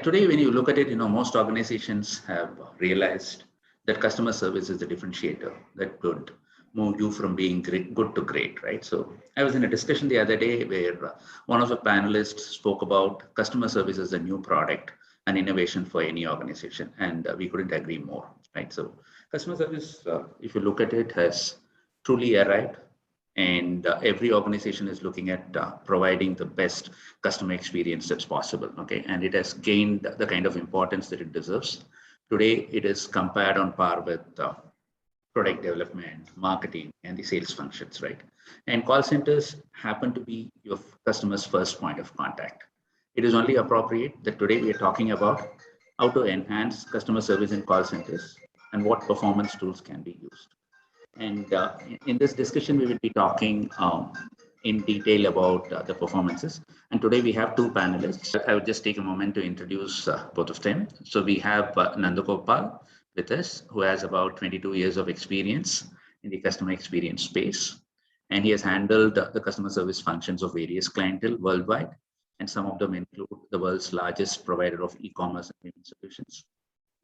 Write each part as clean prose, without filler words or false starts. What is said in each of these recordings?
today, when you look at it, most organizations have realized that customer service is the differentiator that could move you from being good to great, right? So I was in a discussion the other day where one of the panelists spoke about customer service as a new product and innovation for any organization, and we couldn't agree more, right? So customer service, if you look at it, has truly arrived, and every organization is looking at providing the best customer experience that's possible, okay? And it has gained the kind of importance that it deserves. Today, it is compared on par with product development, marketing, and the sales functions, right? And call centers happen to be your customer's first point of contact. It is only appropriate that today we are talking about how to enhance customer service in call centers and what performance tools can be used. And in this discussion, we will be talking in detail about the performances. And today we have two panelists. I would just take a moment to introduce both of them. So we have Nandagopal with us, who has about 22 years of experience in the customer experience space. And he has handled the customer service functions of various clientele worldwide. And some of them include the world's largest provider of e-commerce and payment solutions,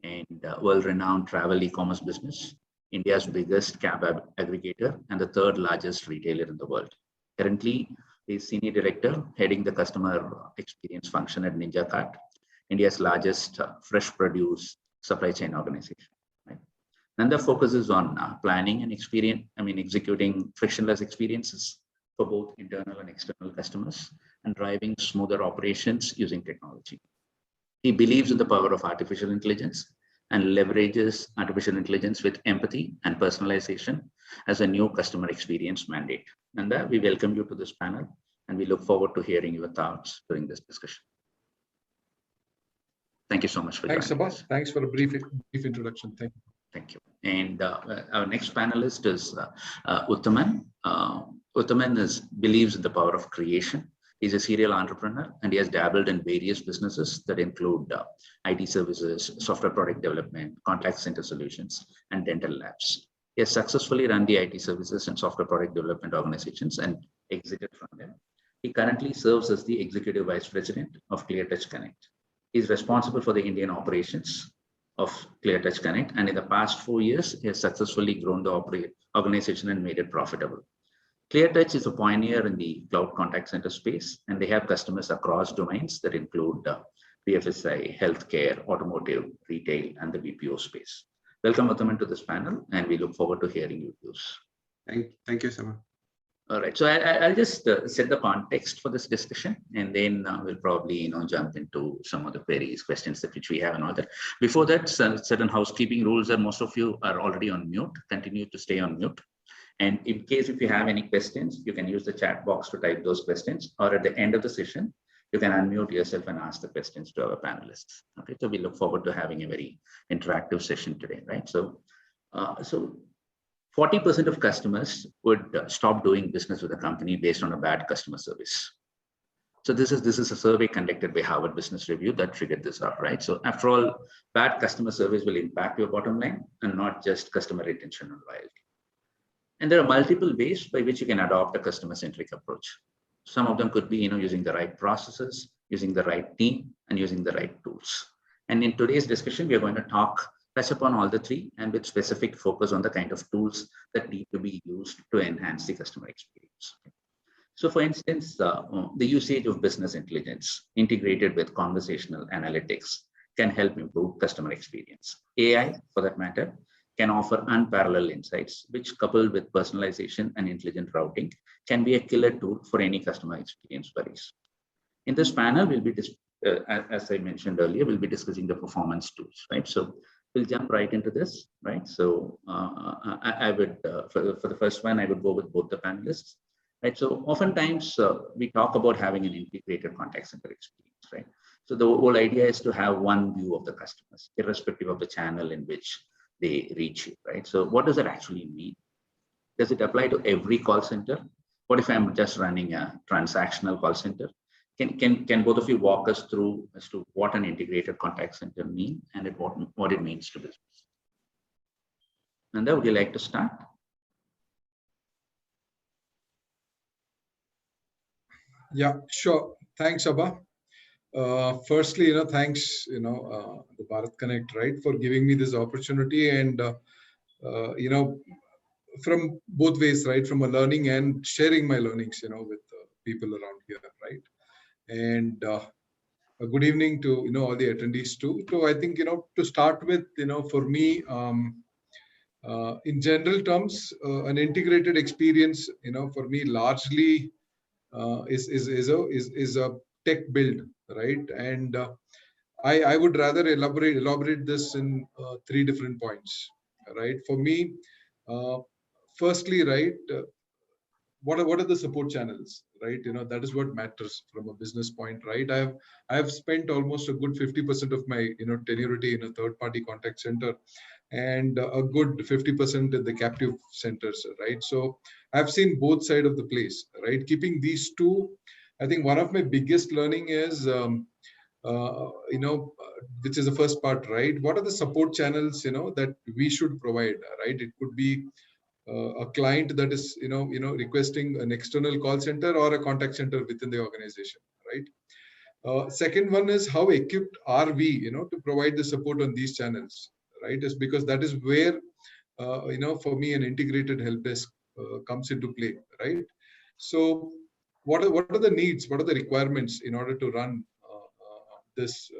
and world-renowned travel e-commerce business, India's biggest cab aggregator, and the third largest retailer in the world. Currently, he is Senior Director heading the customer experience function at Ninja Cart, India's largest fresh produce supply chain organization. Right? Nanda focuses on planning and executing frictionless experiences for both internal and external customers and driving smoother operations using technology. He believes in the power of artificial intelligence and leverages artificial intelligence with empathy and personalization as a new customer experience mandate. Nanda, we welcome you to this panel, and we look forward to hearing your thoughts during this discussion. Thank you so much for joining us. Thanks for a brief introduction. Thank you. Thank you. And our next panelist is Uttaman. Uttaman believes in the power of creation. He's a serial entrepreneur, and he has dabbled in various businesses that include IT services, software product development, contact center solutions, and dental labs. He has successfully run the IT services and software product development organizations and exited from them. He currently serves as the Executive Vice President of ClearTouch Connect. He's responsible for the Indian operations of ClearTouch Connect, and in the past 4 years, he has successfully grown the organization and made it profitable. ClearTouch is a pioneer in the cloud contact center space, and they have customers across domains that include BFSI, healthcare, automotive, retail, and the BPO space. Welcome, Uttaman, to this panel, and we look forward to hearing your views. Thank you, Sama. All right, so I'll just set the context for this discussion, and then we'll probably jump into some of the queries, questions which we have and all that. Before that, certain housekeeping rules are most of you are already on mute. Continue to stay on mute. And in case if you have any questions, you can use the chat box to type those questions, or at the end of the session, you can unmute yourself and ask the questions to our panelists. Okay, so we look forward to having a very interactive session today, right? So 40% of customers would stop doing business with a company based on a bad customer service. So this is a survey conducted by Harvard Business Review that triggered this up, right? So after all, bad customer service will impact your bottom line and not just customer retention and loyalty. And there are multiple ways by which you can adopt a customer-centric approach. Some of them could be, using the right processes, using the right team, and using the right tools. And in today's discussion, we are going to touch upon all the three, and with specific focus on the kind of tools that need to be used to enhance the customer experience. So for instance, the usage of business intelligence integrated with conversational analytics can help improve customer experience. AI, for that matter, can offer unparalleled insights, which coupled with personalization and intelligent routing can be a killer tool for any customer experience queries. In this panel, we'll be, as I mentioned earlier, we'll be discussing the performance tools, right? So we'll jump right into this, right? So I would, for the first one, I would go with both the panelists, right? So oftentimes we talk about having an integrated contact center experience, right? So the whole idea is to have one view of the customers, irrespective of the channel in which they reach you, right? So what does that actually mean? Does it apply to every call center? What if I'm just running a transactional call center? Can both of you walk us through as to what an integrated contact center means and what it means to business? Nanda, would you like to start? Yeah, sure. Thanks, Abha. Firstly, thanks, the Bharat Connect, right, for giving me this opportunity, and from both ways, right, from a learning and sharing my learnings, with people around here, right, and a good evening to all the attendees too. So I think to start with, for me, in general terms, an integrated experience, for me, largely is a tech build, right? And I would rather elaborate this in three different points, right? For me, uh, firstly, right, what are the support channels, right? That is what matters from a business point, right? I have spent almost a good 50% of my tenurity in a third party contact center, and a good 50% in the captive centers, right? So I've seen both sides of the place, right? Keeping these two, I think one of my biggest learning is which is the first part, right? What are the support channels that we should provide, right? It could be a client that is requesting an external call center or a contact center within the organization, right? Second one is how equipped are we to provide the support on these channels, right? Is because that is where for me an integrated help desk comes into play, right? So what are the needs, what are the requirements in order to run this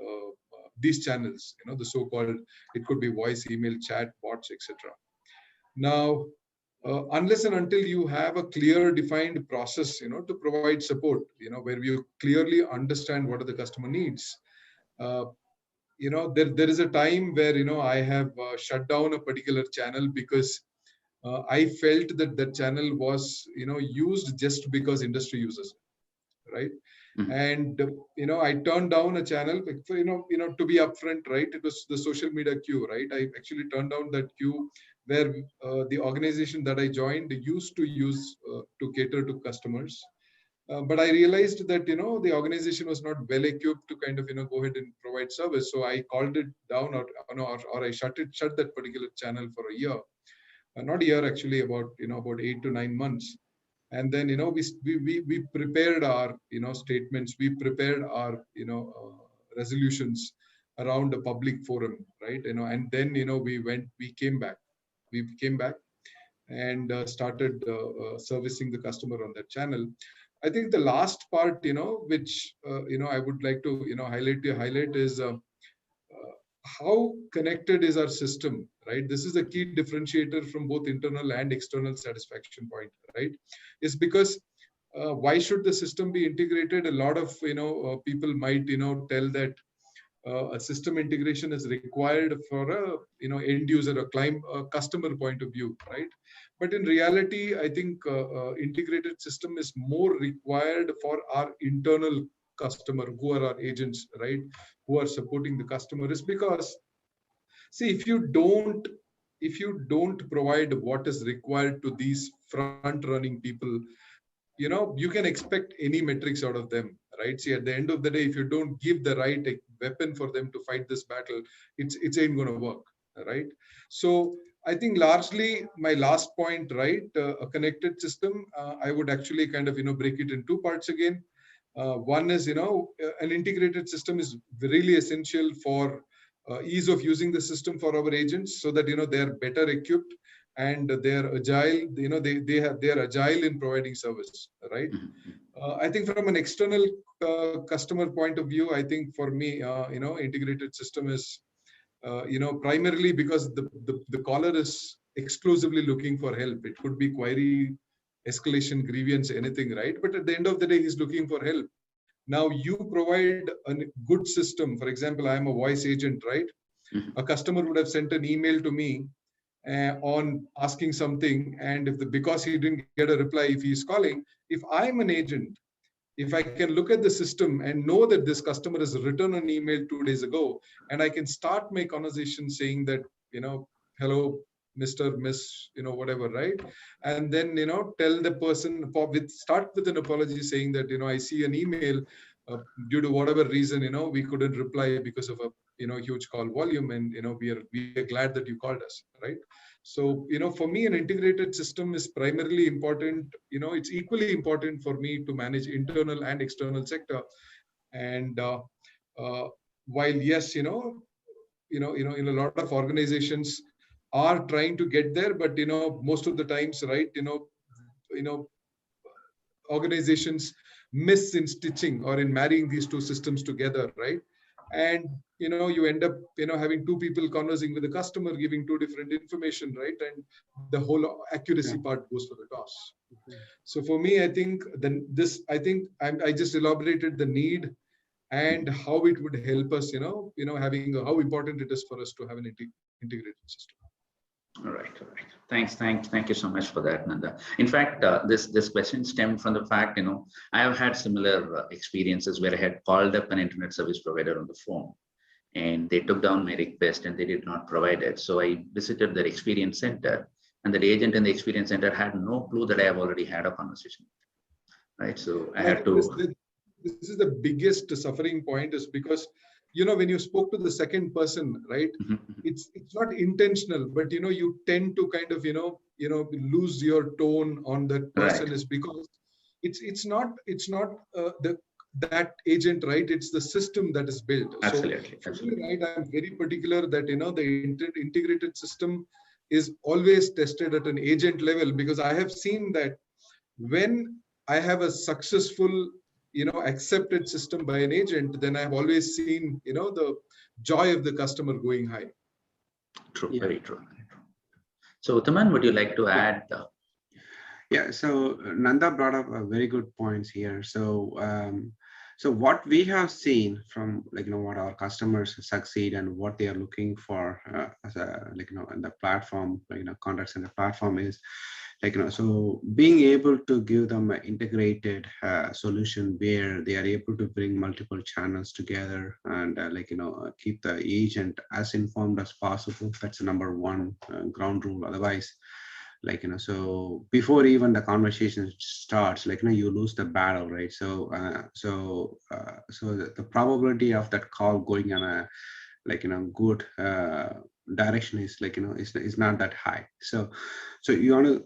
these channels, the so-called, it could be voice, email, chat, bots, etc. Now, unless and until you have a clear defined process to provide support, where you clearly understand what are the customer needs, uh, there is a time where I have shut down a particular channel because I felt that that channel was used just because industry uses it, right? Mhm. And I turned down a channel for, to be upfront, right? It was the social media queue, right? I actually turned down that queue where the organization that I joined used to use to cater to customers. But I realized that the organization was not well equipped to kind of go ahead and provide service. So I called it down, or I shut that particular channel for a year. Not a year, actually, about 8 to 9 months. And then we prepared our statements, we prepared our resolutions around a public forum, right? And then we came back and started servicing the customer on that channel. I think the last part, which I would like to highlight is how connected is our system, right? This is a key differentiator from both internal and external satisfaction point, right? Is because why should the system be integrated? A lot of people might tell that a system integration is required for a end user, a customer point of view, right? But in reality, I think integrated system is more required for our internal customer, who are our agents, right, who are supporting the customer. Is because, see, if you don't provide what is required to these front running people, you can expect any metrics out of them, right? See, at the end of the day, if you don't give the right weapon for them to fight this battle, it's ain't going to work, right? So I think largely my last point, right, a connected system, I would actually kind of break it in two parts again. One is an integrated system is really essential for ease of using the system for our agents, so that they are better equipped and they're agile. They are agile in providing service, right? Mhm. I think from an external customer point of view, I think for me, integrated system is primarily because the caller is exclusively looking for help. It could be query, escalation, grievance, anything, right? But at the end of the day, he's looking for help. Now you provide a good system. For example, I am a voice agent, right? Mhm. A customer would have sent an email to me on asking something, and because he didn't get a reply, if he's calling, if I'm an agent, if I can look at the system and know that this customer has written an email 2 days ago, and I can start my conversation saying that, hello, Mr. Miss, whatever, right? And then, tell the person, start with an apology saying that, I see an email, due to whatever reason, we couldn't reply because of a, huge call volume. And, we are glad that you called us, right? So, for me, an integrated system is primarily important. It's equally important for me to manage internal and external sector. And while yes, in a lot of organizations are trying to get there, but most of the times, right, organizations miss in stitching or in marrying these two systems together, right? And you end up having two people conversing with the customer, giving two different information, right? And the whole accuracy part goes for the toss. So for me, I think I just elaborated the need and how it would help us, having how important it is for us to have an integrated system. All right. Thank you so much for that, Nanda. In fact, this question stemmed from the fact, I have had similar experiences where I had called up an internet service provider on the phone, and they took down my request and they did not provide it. So I visited their experience center, and the agent in the experience center had no clue that I have already had a conversation, right? So I had to. This is the biggest suffering point, is because when you spoke to the second person, right, it's not intentional, but you tend to kind of lose your tone on that person, right. Is because it's not that agent, right? It's the system that is built. Absolutely. So for me, right, I'm very particular that the integrated system is always tested at an agent level, because I have seen that when I have a successful accepted system by an agent, then I've always seen the joy of the customer going high. True. Yeah. Very true. So Uttaman, would you like to add? Yeah, so Nanda brought up a very good points here. So so what we have seen from what our customers succeed and what they are looking for as a in the platform, contact center platform is so being able to give them an integrated solution where they are able to bring multiple channels together and keep the agent as informed as possible. That's the number one ground rule. Otherwise, so before even the conversation starts, you lose the battle, right? So so the probability of that call going on a good direction is is not that high. So you want to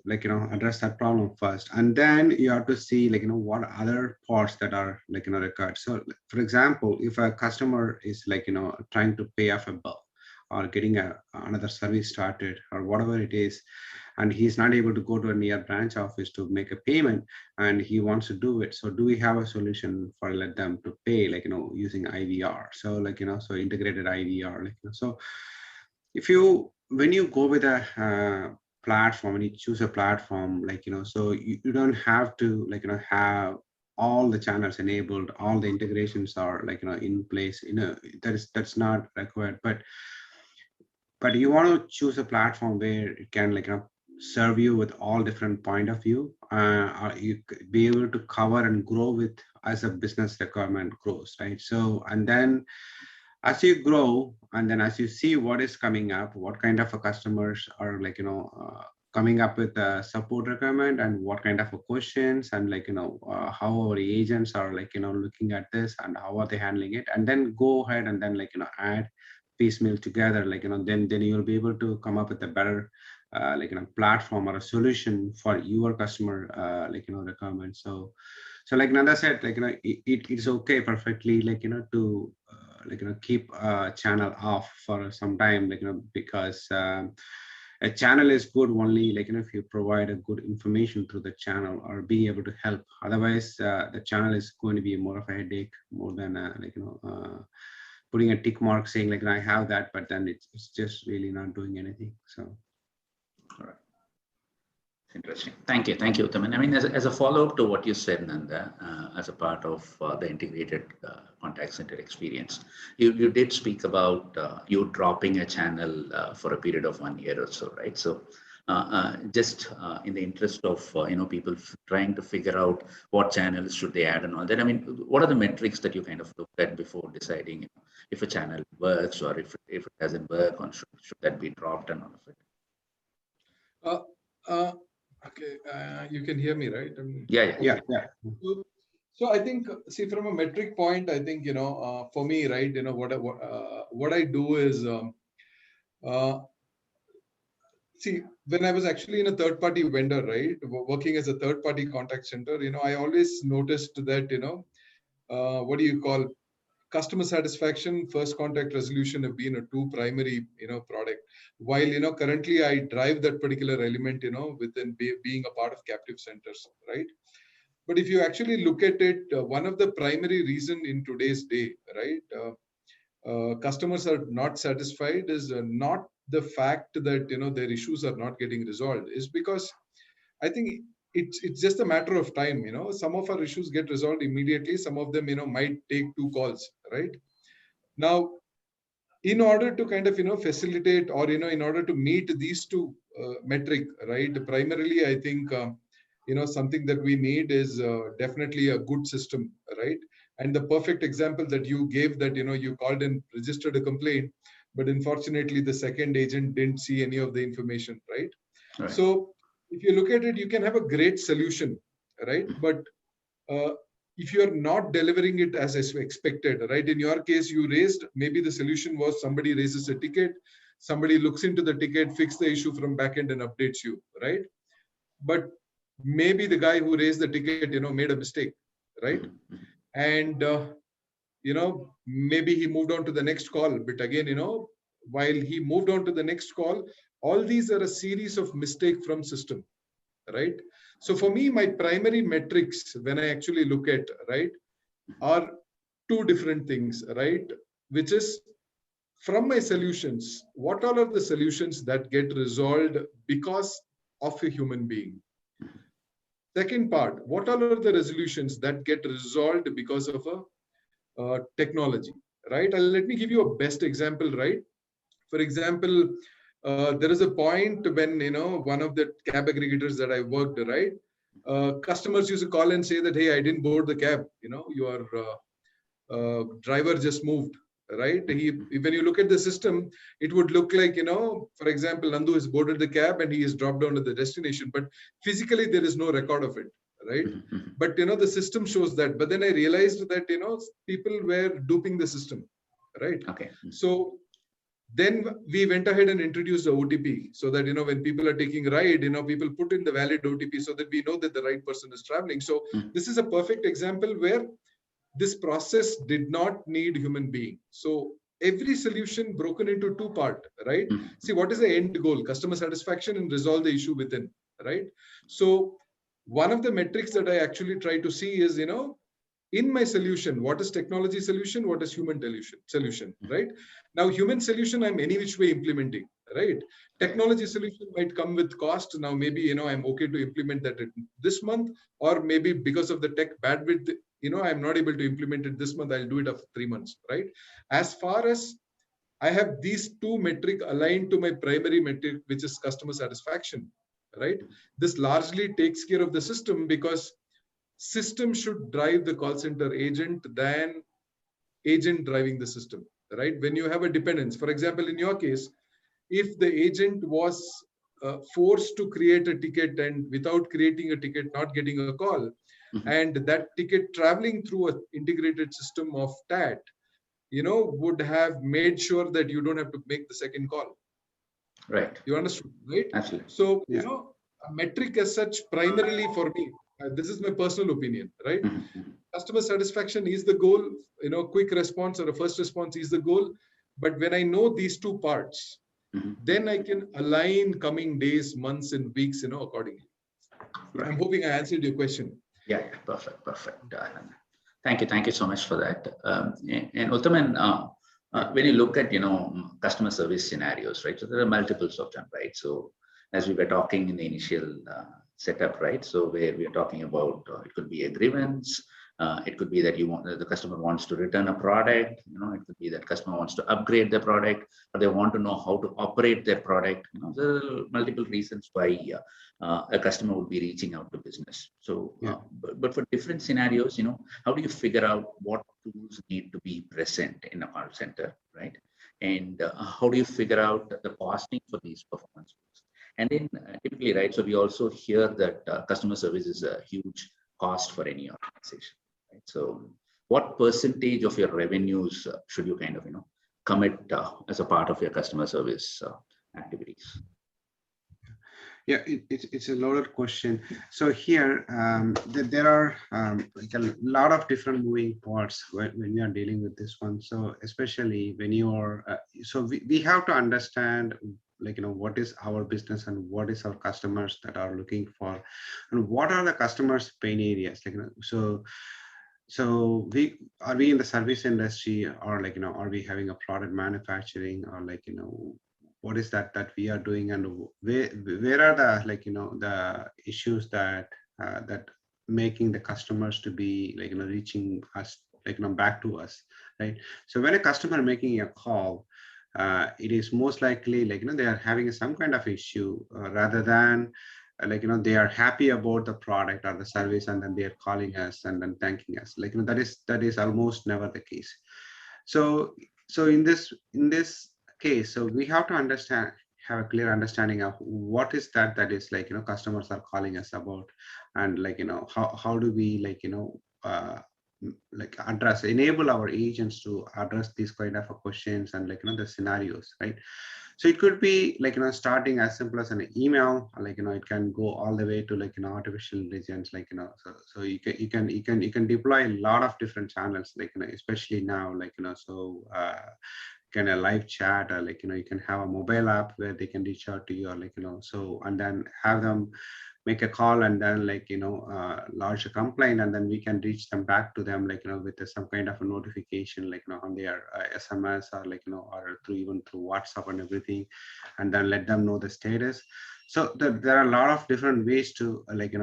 address that problem first, and then you have to see what other parts that are required. So for example, if a customer is trying to pay off a bill or getting another service started or whatever it is, and he's not able to go to a near branch office to make a payment, and he wants to do it. So do we have a solution for let them to pay using IVR? So so integrated IVR. So if when you go with a platform and you choose a platform, so you don't have to have all the channels enabled, all the integrations are in place. That's not required, but you want to choose a platform where it can serve you with all different point of view, or you be able to cover and grow with as a business requirement grows, right? So, and then as you grow, and then as you see what is coming up, what kind of customers are coming up with a support requirement, and what kind of questions, and how our agents are looking at this and how are they handling it, and then go ahead and then add piecemeal together, then you'll be able to come up with a better platform or a solution for your customer requirements. So like Nanda said, it's okay perfectly to keep a channel off for some time, because a channel is good only if you provide a good information through the channel or be able to help. Otherwise the channel is going to be more of a headache, more than putting a tick mark saying I have that, but then it's just really not doing anything. So all right. Interesting. Thank you, Uttaman. I mean, as a follow-up to what you said, Nanda, as a part of the integrated contact center experience, you did speak about you dropping a channel for a period of 1 year or so, right? So just in the interest of people trying to figure out what channels should they add and all that. I mean, what are the metrics that you kind of looked at before deciding if a channel works or if it doesn't work, or should that be dropped and all of it? Okay, you can hear me, right? Yeah. So I think, see, from a metric point, I think for me, right, what I do is see, when I was actually in a third-party vendor, right, working as a third-party contact center, I always noticed that what do you call, customer satisfaction, first contact resolution have been a two primary, product. While, currently I drive that particular element, within being a part of captive centers, right? But if you actually look at it, one of the primary reason in today's day, right, customers are not satisfied is not the fact that their issues are not getting resolved, is because I think it's just a matter of time. Some of our issues get resolved immediately. Some of them might take two calls, right? Now, in order to kind of facilitate, or in order to meet these two metric, right? Primarily, I think something that we need is definitely a good system, right? And the perfect example that you gave, that you called and registered a complaint, but unfortunately the second agent didn't see any of the information, right? Right. So if you look at it, you can have a great solution, right? But if you're not delivering it as expected, right? In your case, you raised, maybe the solution was somebody raises a ticket, somebody looks into the ticket, fix the issue from backend and updates you, right? But maybe the guy who raised the ticket, made a mistake, right? And, maybe he moved on to the next call, but again, while he moved on to the next call, all these are a series of mistakes from system, right? So for me, my primary metrics, when I actually look at, right, are two different things, right? Which is, from my solutions, what all are the solutions that get resolved because of a human being? Second part, what all are the resolutions that get resolved because of a technology, right? Let me give you a best example, right? For example, there is a point when, one of the cab aggregators that I worked, right? Customers used to call and say that, hey, I didn't board the cab, your driver just moved, right? When you look at the system, it would look like, for example, Nandu has boarded the cab and he is dropped down to the destination, but physically there is no record of it, right? But, the system shows that. But then I realized that, people were duping the system, right? Okay. So then we went ahead and introduced the OTP, so that, when people are taking a ride, people put in the valid OTP so that we know that the right person is traveling. So this is a perfect example where this process did not need human being. So every solution broken into two parts, right? See, what is the end goal? Customer satisfaction and resolve the issue within, right? So one of the metrics that I actually try to see is, in my solution, what is technology solution? What is human solution, right? Now, human solution, I'm any which way implementing, right? Technology solution might come with cost. Now, maybe, I'm okay to implement that this month, or maybe because of the tech bandwidth, I'm not able to implement it this month. I'll do it after 3 months, right? As far as I have these two metrics aligned to my primary metric, which is customer satisfaction, right? This largely takes care of the system, because system should drive the call center agent than agent driving the system, right? When you have a dependence, for example, in your case, if the agent was forced to create a ticket, and without creating a ticket, not getting a call, and that ticket traveling through an integrated system of TAT, would have made sure that you don't have to make the second call. Right. You understood, right? Absolutely. So, a metric as such, primarily for me, this is my personal opinion, right? Customer satisfaction is the goal, quick response or a first response is the goal. But when I know these two parts, then I can align coming days, months, and weeks, accordingly. Right. I'm hoping I answered your question. Yeah, perfect. Thank you so much for that. And Uttaman, when you look at, customer service scenarios, right? So there are multiples of them, right? So as we were talking in the initial setup, right? So where we are talking about, it could be a grievance, it could be that the customer wants to return a product, it could be that customer wants to upgrade their product, or they want to know how to operate their product. There are multiple reasons why a customer would be reaching out to business. So, but for different scenarios, how do you figure out what tools need to be present in a call center, right? And how do you figure out the costing for these performance tools? And then typically, right, so we also hear that customer service is a huge cost for any organization, right? So what percentage of your revenues should you kind of, commit as a part of your customer service activities? Yeah, it's a loaded question. So here, there are like a lot of different moving parts when we are dealing with this one. So especially when you are, so we have to understand, like, what is our business and what is our customers that are looking for, and what are the customers' pain areas. Like, so we in the service industry, or like, are we having a product manufacturing, or like, what is that we are doing, and where are the, like, the issues that that making the customers to be, like, reaching us, like, back to us, right? So when a customer making a call, it is most likely, like, they are having some kind of issue, rather than like, they are happy about the product or the service, and then they are calling us and then thanking us, like, that is almost never the case. So in this case, so we have to have a clear understanding of what is that is, like, customers are calling us about, and like, how do we, like, like enable our agents to address these kind of questions, and like, the scenarios, right? So it could be, like, starting as simple as an email, like, it can go all the way to, like, artificial intelligence, like, so you can deploy a lot of different channels, like, especially now, like, so can a live chat, or like, you can have a mobile app where they can reach out to you, or like, so, and then have them make a call, and then, like, lodge a complaint, and then we can reach them back to them, like, with some kind of a notification, like, on their SMS, or like, or even through WhatsApp and everything, and then let them know the status. So there are a lot of different ways to, like,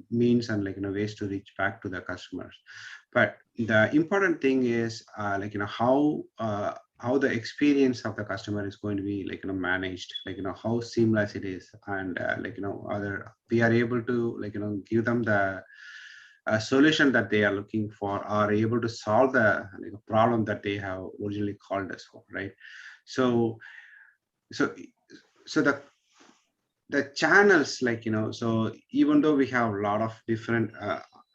means, and like, ways to reach back to the customers. But the important thing is, like, how the experience of the customer is going to be, like, managed, like, how seamless it is, and like, other we are able to, like, give them the solution that they are looking for, are able to solve the, like, problem that they have originally called us for, right? So so so the channels, like, so even though we have a lot of different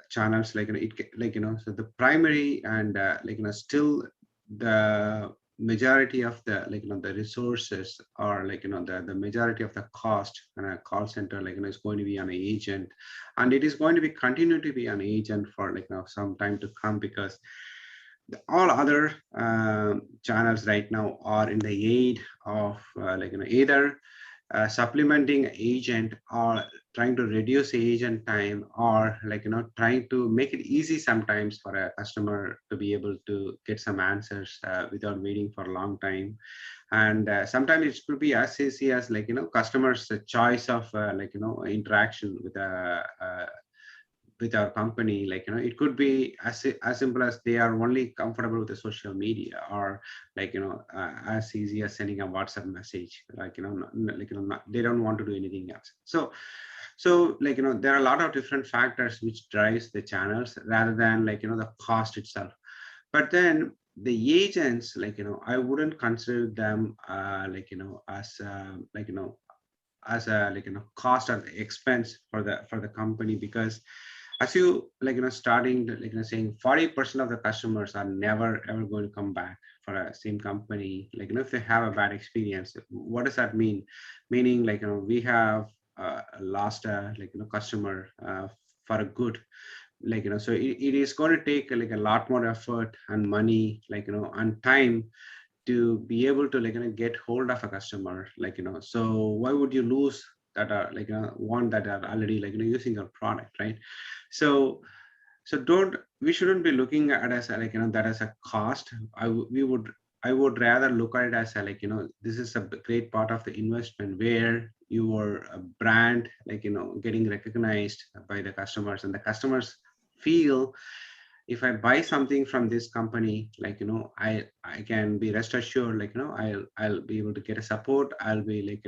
channels, like, like, so the primary, and like, still the majority of the, like, the resources, or like, the majority of the cost in a call center, like, is going to be an agent, and it is going to be continue to be an agent for, like, some time to come, because all other channels right now are in the aid of, like, either supplementing agent, or trying to reduce agent time, or like, trying to make it easy sometimes for a customer to be able to get some answers without waiting for a long time. And sometimes it could be as easy as, like, customers choice of, like, interaction with our company, like, it could be as simple as they are only comfortable with the social media, or like, as easy as sending a WhatsApp message, like, like, they don't want to do anything else. So like, there are a lot of different factors which drives the channels, rather than, like, the cost itself. But then the agents, like, I wouldn't consider them like, as like, as a, like, cost or expense for the company, because as you, like, starting, like, saying 40% of the customers are never ever going to come back for a same company, like, if they have a bad experience. What does that mean? Meaning, like, we have lost a, like, customer for a good, like, so it is going to take, like, a lot more effort and money, like, and time to be able to, like, get hold of a customer, like, so why would you lose that are, like, one that are already, like, using your product, right? So don't, we shouldn't be looking at as a, like, that as a cost. I would rather look at it as a, like, this is a great part of the investment, where your brand, like, getting recognized by the customers, and the customers feel, if I buy something from this company, like, I can be rest assured, like, I'll be able to get a support. I'll be, like,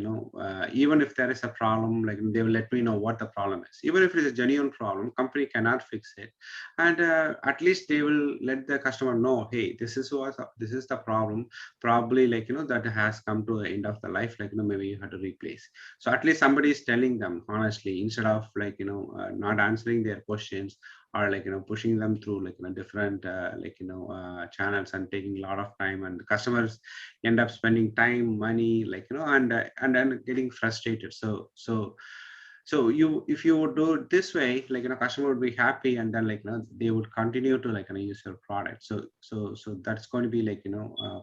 even if there is a problem, like, they will let me know what the problem is. Even if it is a genuine problem, company cannot fix it, and at least they will let the customer know, hey, this is the problem, probably, like, that has come to the end of the life, like, maybe you have to replace. So at least somebody is telling them honestly, instead of, like, not answering their questions, or pushing them through different channels and taking a lot of time, and the customers end up spending time, money, and then getting frustrated. So if you would do it this way, customer would be happy, and then they would continue to use your product. So that's going to be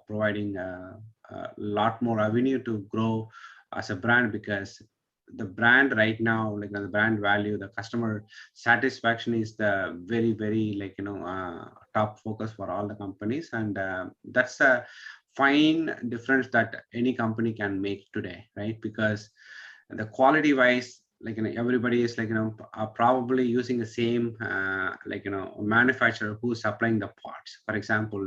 providing a lot more avenue to grow as a brand, because the brand right now, the brand value, the customer satisfaction is the very, very top focus for all the companies, and that's a fine difference that any company can make today, right? Because the quality wise, everybody is are probably using the same manufacturer who's supplying the parts. For example,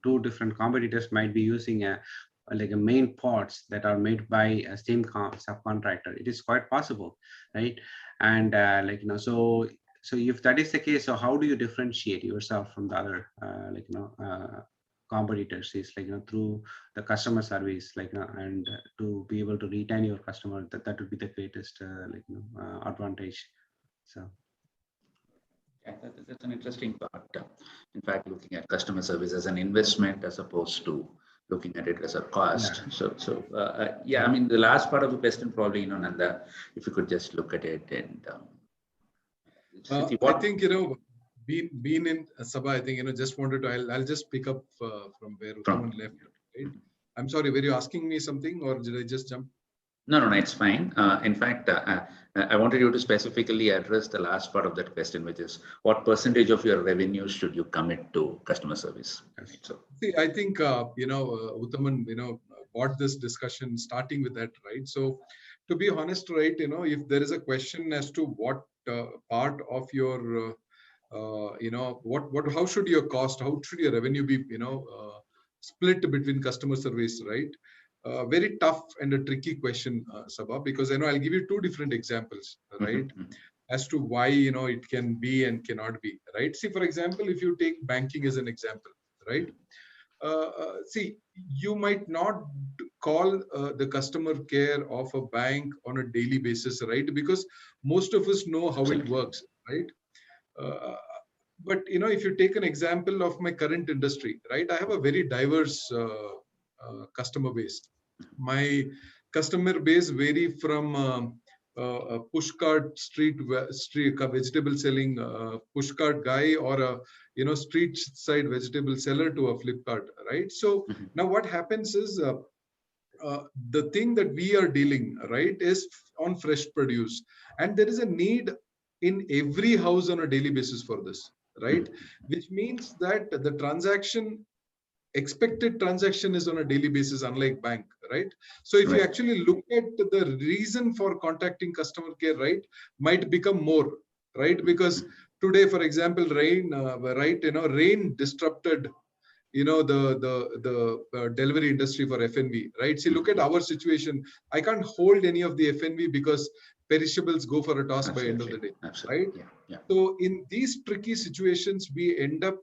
two different competitors might be using a main parts that are made by a same subcontractor. It is quite possible, right? And so if that is the case, so how do you differentiate yourself from the other competitors? Is through the customer service, and to be able to retain your customer, that would be the greatest advantage. So yeah, that's an interesting part. In fact, looking at customer service as an investment as opposed to looking at it as a cost. Yeah. I mean, the last part of the question probably, Nanda, if you could just look at it and I think being in Sabha, I think just wanted to. I'll just pick up from where someone left. Right? I'm sorry, were you asking me something, or did I just jump? No, it's fine. In fact, I wanted you to specifically address the last part of that question, which is what percentage of your revenue should you commit to customer service? Right? So, see, I think Uttaman, brought this discussion starting with that, right? So, to be honest, right, if there is a question as to what part of your, how should your cost, how should your revenue be, split between customer service, right? Very tough and a tricky question, Sabha, because I'll give you two different examples, right? As to why it can be and cannot be, right? See, for example, if you take banking as an example, right? See, you might not call the customer care of a bank on a daily basis, right? Because most of us know how it works, right? But if you take an example of my current industry, right? I have a very diverse customer base. My customer base vary from a pushcart street vegetable selling pushcart guy, or a street side vegetable seller to a Flipkart, right? So now what happens is the thing that we are dealing, right, is on fresh produce, and there is a need in every house on a daily basis for this, right? Which means that the expected transaction is on a daily basis, unlike bank, right? So if you actually look at the reason for contacting customer care, right, might become more, right? Because today, for example, rain, rain disrupted, the delivery industry for F&B, right? See, look at our situation. I can't hold any of the F&B because perishables go for a toss by end of the day, right? Yeah. So in these tricky situations, we end up,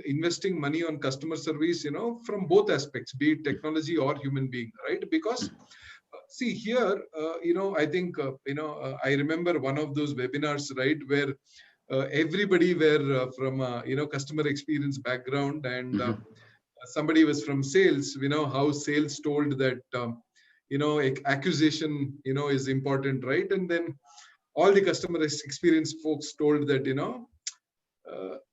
investing money on customer service, from both aspects, be it technology or human being, right? Because see here, I think, I remember one of those webinars, right, where everybody were from, customer experience background, and somebody was from sales, how sales told that, acquisition, is important, right? And then all the customer experience folks told that,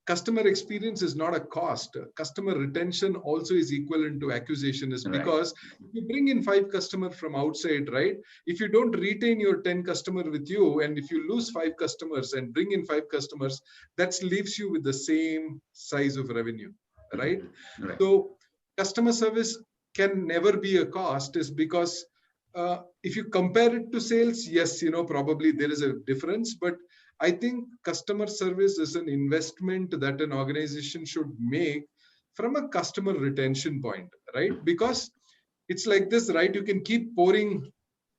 customer experience is not a cost. Customer retention also is equivalent to acquisition, is because if you bring in 5 customers from outside, right? If you don't retain your 10 customer with you, and if you lose 5 customers and bring in 5 customers, that leaves you with the same size of revenue, right? So customer service can never be a cost, is because if you compare it to sales, yes, probably there is a difference, but I think customer service is an investment that an organization should make from a customer retention point, right? Because it's like this, right? You can keep pouring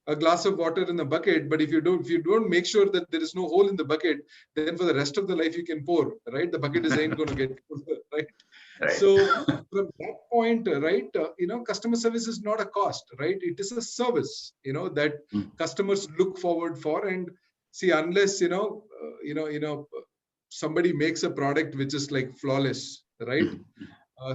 a glass of water in the bucket, but if you don't make sure that there is no hole in the bucket, then for the rest of the life you can pour, right? The bucket ain't going to get full, right? So from that point, right, customer service is not a cost, right? It is a service, that customers look forward for. And see, unless, somebody makes a product which is like flawless, right?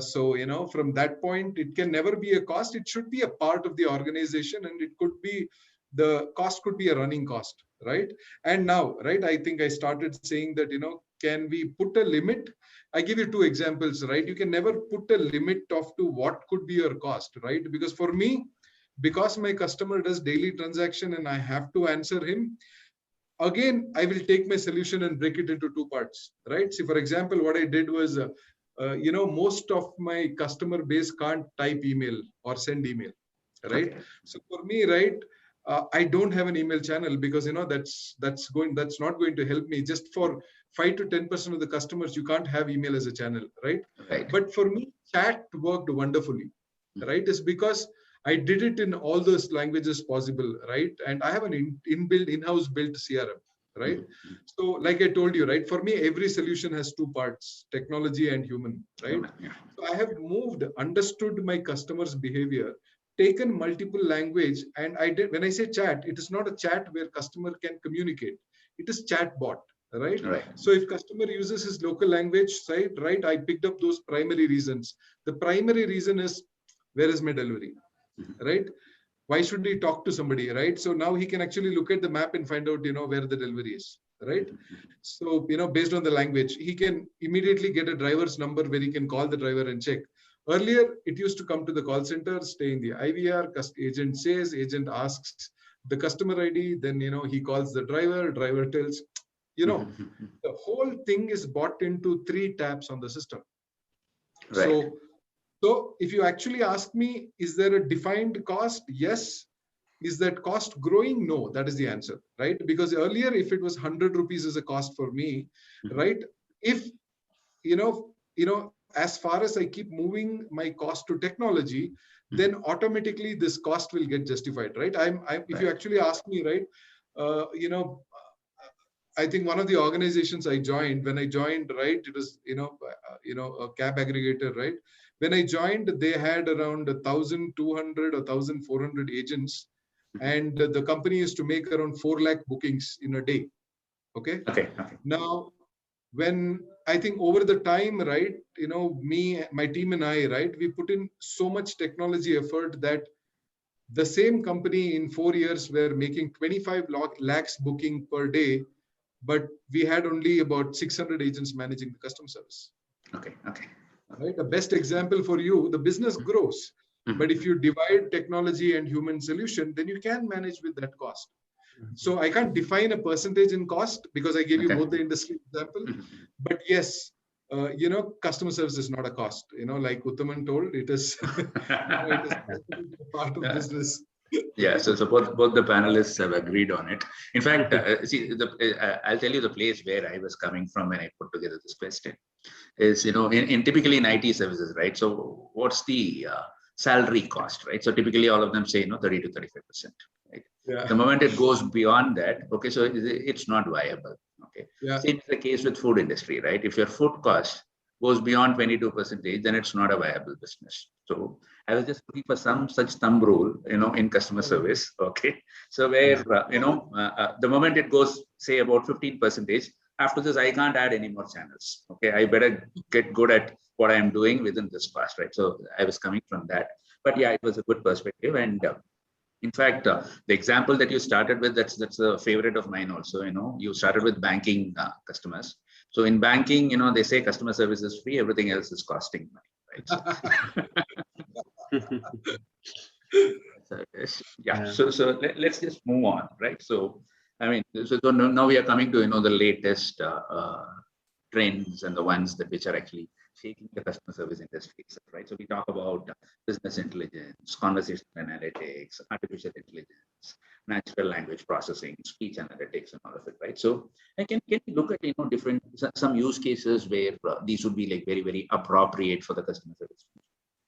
So, from that point, it can never be a cost. It should be a part of the organization, and it could be, the cost could be a running cost, right? And now, right, I think I started saying that, can we put a limit? I give you two examples, right? You can never put a limit of to what could be your cost, right? Because for me, because my customer does daily transaction and I have to answer him, again, I will take my solution and break it into two parts, right? See, for example, what I did was, most of my customer base can't type email or send email, right? Okay. So for me, right, I don't have an email channel because that's not going to help me. Just for 5 to 10% of the customers, you can't have email as a channel, right? Right. But for me, chat worked wonderfully, right? It's because I did it in all those languages possible, right? And I have an inbuilt, in-house built CRM, right? So like I told you, right, for me, every solution has two parts, technology and human, right? Yeah. So I have understood my customer's behavior, taken multiple language, and I did, when I say chat, it is not a chat where customer can communicate. It is chat bot, right? Right. So if customer uses his local language, right, I picked up those primary reasons. The primary reason is, where is my delivery, right? Why should he talk to somebody, right? So now he can actually look at the map and find out, where the delivery is, right? So, based on the language, he can immediately get a driver's number where he can call the driver and check. Earlier, it used to come to the call center, stay in the IVR, agent says, agent asks the customer ID, then, he calls the driver tells, the whole thing is bought into 3 taps on the system. Right. So if you actually ask me, is there a defined cost? Yes. Is that cost growing? No, that is the answer, right? Because earlier, if it was 100 rupees as a cost for me, right? If, as far as I keep moving my cost to technology, then automatically this cost will get justified, right? If you actually ask me, right, I think one of the organizations I joined, when I joined, right, it was, a cab aggregator, right? When I joined, they had around 1,200 or 1,400 agents, and the company used to make around 4 lakh bookings in a day. Okay. Now, when I think over the time, right, me, my team and I, right, we put in so much technology effort that the same company in 4 years were making 25 lakhs booking per day, but we had only about 600 agents managing the customer service. Okay. Right. The best example for you, the business grows, but if you divide technology and human solution, then you can manage with that cost. So I can't define a percentage in cost because I gave you both the industry example, but yes, customer service is not a cost. Like Uttaman told, it is, it is part of business. Yeah, so both the panelists have agreed on it. In fact, see, I'll tell you the place where I was coming from when I put together this question is, in typically in IT services, right? So what's the salary cost, right? So typically all of them say, 30 to 35%, right? Yeah. The moment it goes beyond that, okay, so it's not viable. Okay. Yeah. Same is the case with food industry, right? If your food cost goes beyond 22%, then it's not a viable business. So I was just looking for some such thumb rule, in customer service. Okay. So where, the moment it goes, say about 15%, after this, I can't add any more channels. Okay. I better get good at what I'm doing within this cost, right? So I was coming from that, but yeah, it was a good perspective. And in fact, the example that you started with, that's a favorite of mine also. You started with banking customers. So in banking, they say customer service is free, everything else is costing money, right? So let's just move on, right? So I mean, so now we are coming to the latest trends and the ones which are actually shaking the customer service industry, right? So we talk about business intelligence, conversational analytics, artificial intelligence, natural language processing, speech analytics, and all of it, right? So can you look at different some use cases where these would be like very, very appropriate for the customer service?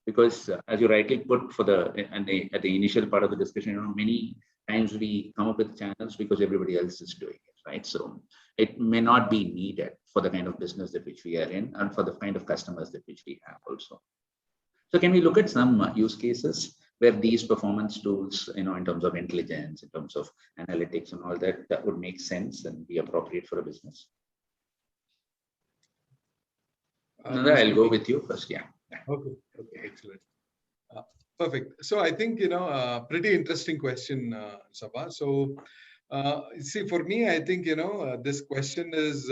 Because as you rightly put at the initial part of the discussion, many times we come up with channels because everybody else is doing it, right? So it may not be needed for the kind of business that which we are in and for the kind of customers that which we have also. So can we look at some use cases where these performance tools, in terms of intelligence, in terms of analytics and all that, that would make sense and be appropriate for a business. Nanda, I'll go with you first. Yeah. Okay. Okay. Excellent. Perfect. So I think, pretty interesting question, Sabha. So, see, for me, I think, this question is,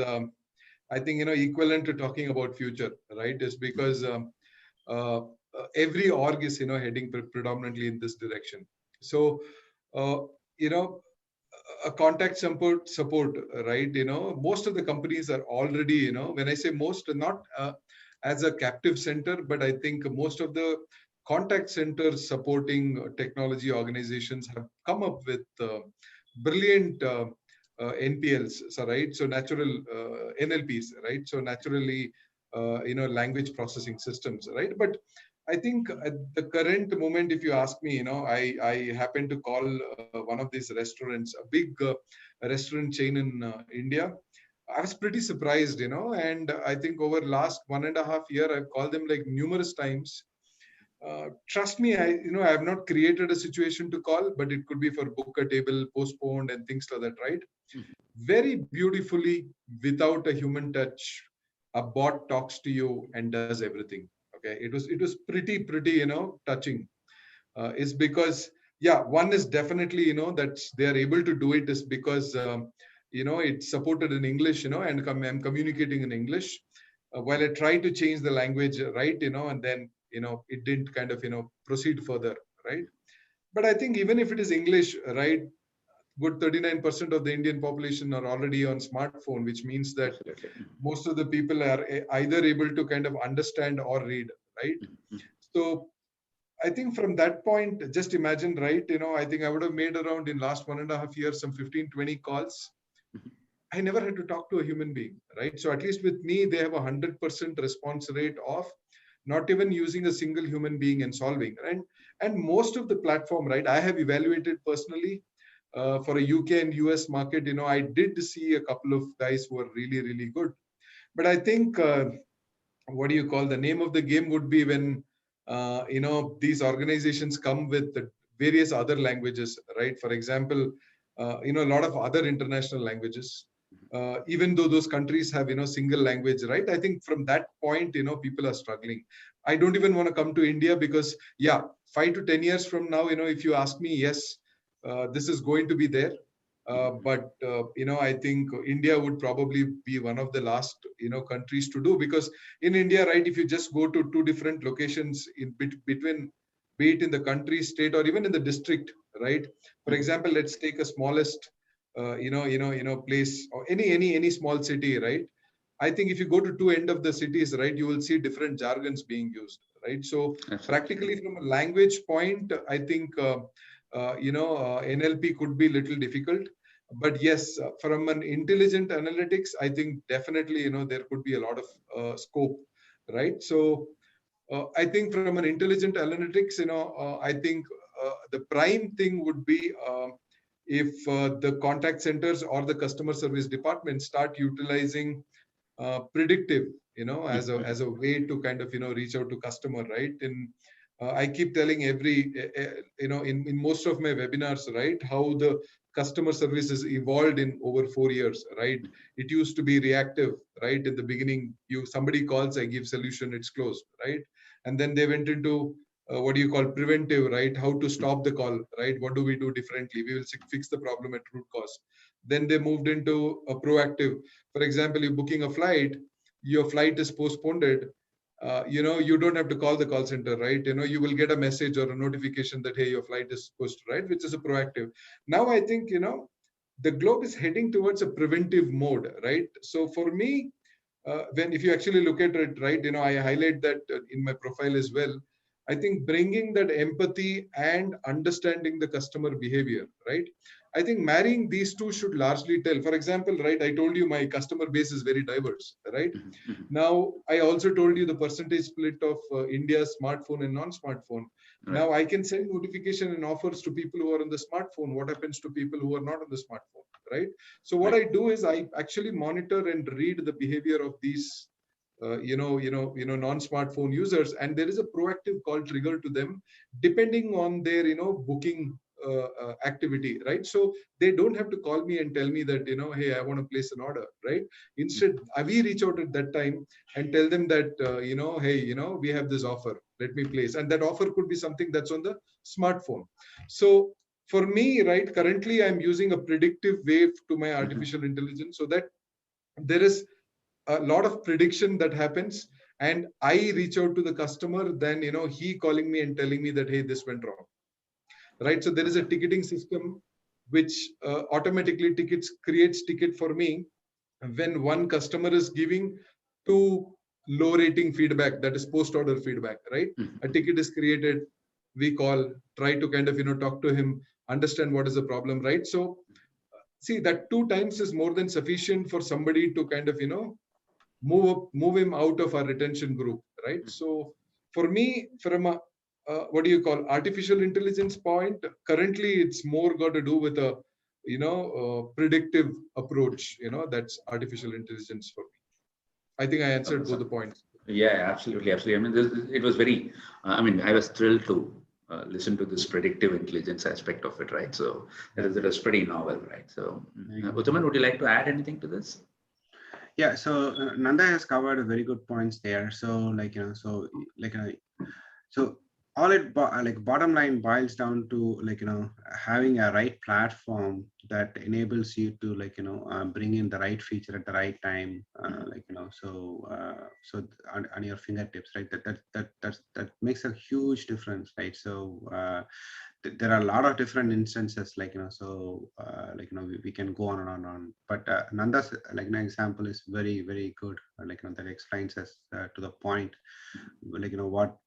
I think, equivalent to talking about future, right? Is because every org is, heading predominantly in this direction. So, you know, a contact support, right? Most of the companies are already, when I say most, not as a captive center, but I think most of the contact centers supporting technology organizations have come up with brilliant NPLs, so right? So natural NLPs, right? So naturally, language processing systems, right? But I think at the current moment, if you ask me, I happen to call one of these restaurants, a big restaurant chain in India. I was pretty surprised, and I think over last 1.5 years, I've called them like numerous times. Trust me, I have not created a situation to call, but it could be for book a table, postponed, and things like that, right? Very beautifully, without a human touch, a bot talks to you and does everything. Okay, it was pretty, touching. Is because, yeah, one is definitely, that they are able to do it is because it's supported in English, and I'm communicating in English. While I try to change the language, right, and then it didn't kind of proceed further, right? But I think even if it is English, right, good 39% of the Indian population are already on smartphone, which means that most of the people are either able to kind of understand or read, right? So I think from that point, just imagine, right? I think I would have made around in last 1.5 years, some 15, 20 calls. I never had to talk to a human being, right? So at least with me, they have 100% response rate of not even using a single human being and solving. And most of the platform, right? I have evaluated personally for a UK and US market. I did see a couple of guys who are really, really good. But I think what do you call, the name of the game would be when these organizations come with the various other languages, right? For example, a lot of other international languages, even though those countries have single language, right? I think from that point, people are struggling. I don't even want to come to India because, yeah, 5 to 10 years from now, if you ask me, yes, this is going to be there. But I think India would probably be one of the last countries to do, because in India, right, if you just go to two different locations in between, be it in the country, state, or even in the district, right? For example, let's take a smallest place, or any small city, right? I think if you go to two end of the cities, right, you will see different jargons being used, right? So practically from a language point, I think NLP could be a little difficult. But yes, from an intelligent analytics, I think definitely, there could be a lot of scope, right? So I think from an intelligent analytics, I think the prime thing would be if the contact centers or the customer service department start utilizing predictive, as a way to kind of, reach out to customer, right? And I keep telling in most of my webinars, right, how the customer service has evolved in over 4 years, right? It used to be reactive, right? In the beginning, somebody calls, I give solution, it's closed, right? And then they went into what do you call preventive, right? How to stop the call, right? What do we do differently? We will fix the problem at root cause. Then they moved into a proactive. For example, you're booking a flight, your flight is postponed. You don't have to call the call center, right? You will get a message or a notification that, hey, your flight is pushed, right? Which is a proactive. Now, I think, the globe is heading towards a preventive mode, right? So for me, if you actually look at it, right, I highlight that in my profile as well. I think bringing that empathy and understanding the customer behavior, right? I think marrying these two should largely tell. For example, right, I told you my customer base is very diverse, right? Now, I also told you the percentage split of India's smartphone and non-smartphone. Right. Now, I can send notification and offers to people who are on the smartphone. What happens to people who are not on the smartphone, right? So what I do is I actually monitor and read the behavior of these non-smartphone users, and there is a proactive call trigger to them depending on their booking activity, right? So they don't have to call me and tell me that hey, I want to place an order, right? Instead, we reach out at that time and tell them that hey, we have this offer, let me place. And that offer could be something that's on the smartphone. So for me, right, currently I'm using a predictive way to my artificial intelligence, so that there is a lot of prediction that happens, and I reach out to the customer, then he calling me and telling me that hey, this went wrong, right? So there is a ticketing system which automatically creates ticket for me when one customer is giving two low rating feedback, that is post order feedback, right? A ticket is created, we call, try to kind of talk to him, understand what is the problem, right? So see, that 2 times is more than sufficient for somebody to kind of move him out of our retention group, right? So for me, from a what do you call, artificial intelligence point, currently it's more got to do with a predictive approach, that's artificial intelligence for me. I think I answered both the points. Yeah, absolutely. I mean, it was very, I mean, I was thrilled to listen to this predictive intelligence aspect of it, right? So it was pretty novel, right? So Uttaman, would you like to add anything to this? Yeah, so Nanda has covered very good points there. So so all bottom line boils down to having a right platform that enables you to bring in the right feature at the right time, on your fingertips, right? That makes a huge difference, right? So there are a lot of different instances, we can go on and on. But Nanda's example is very, very good, that explains us to the point, what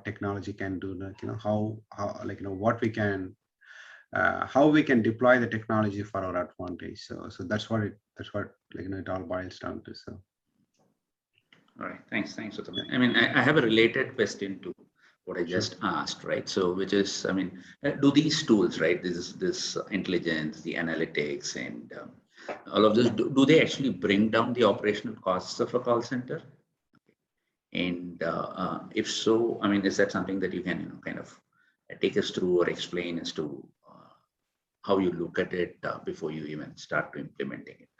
technology can do, how what we can how we can deploy the technology for our advantage. So that's what it all boils down to. So all right, thanks Uttaman. I mean, I have a related question to what I just asked, right? So, which is, I mean, do these tools, right? This intelligence, the analytics, and all of this, do they actually bring down the operational costs of a call center? And if so, I mean, is that something that you can kind of take us through or explain as to how you look at it before you even start to implementing it?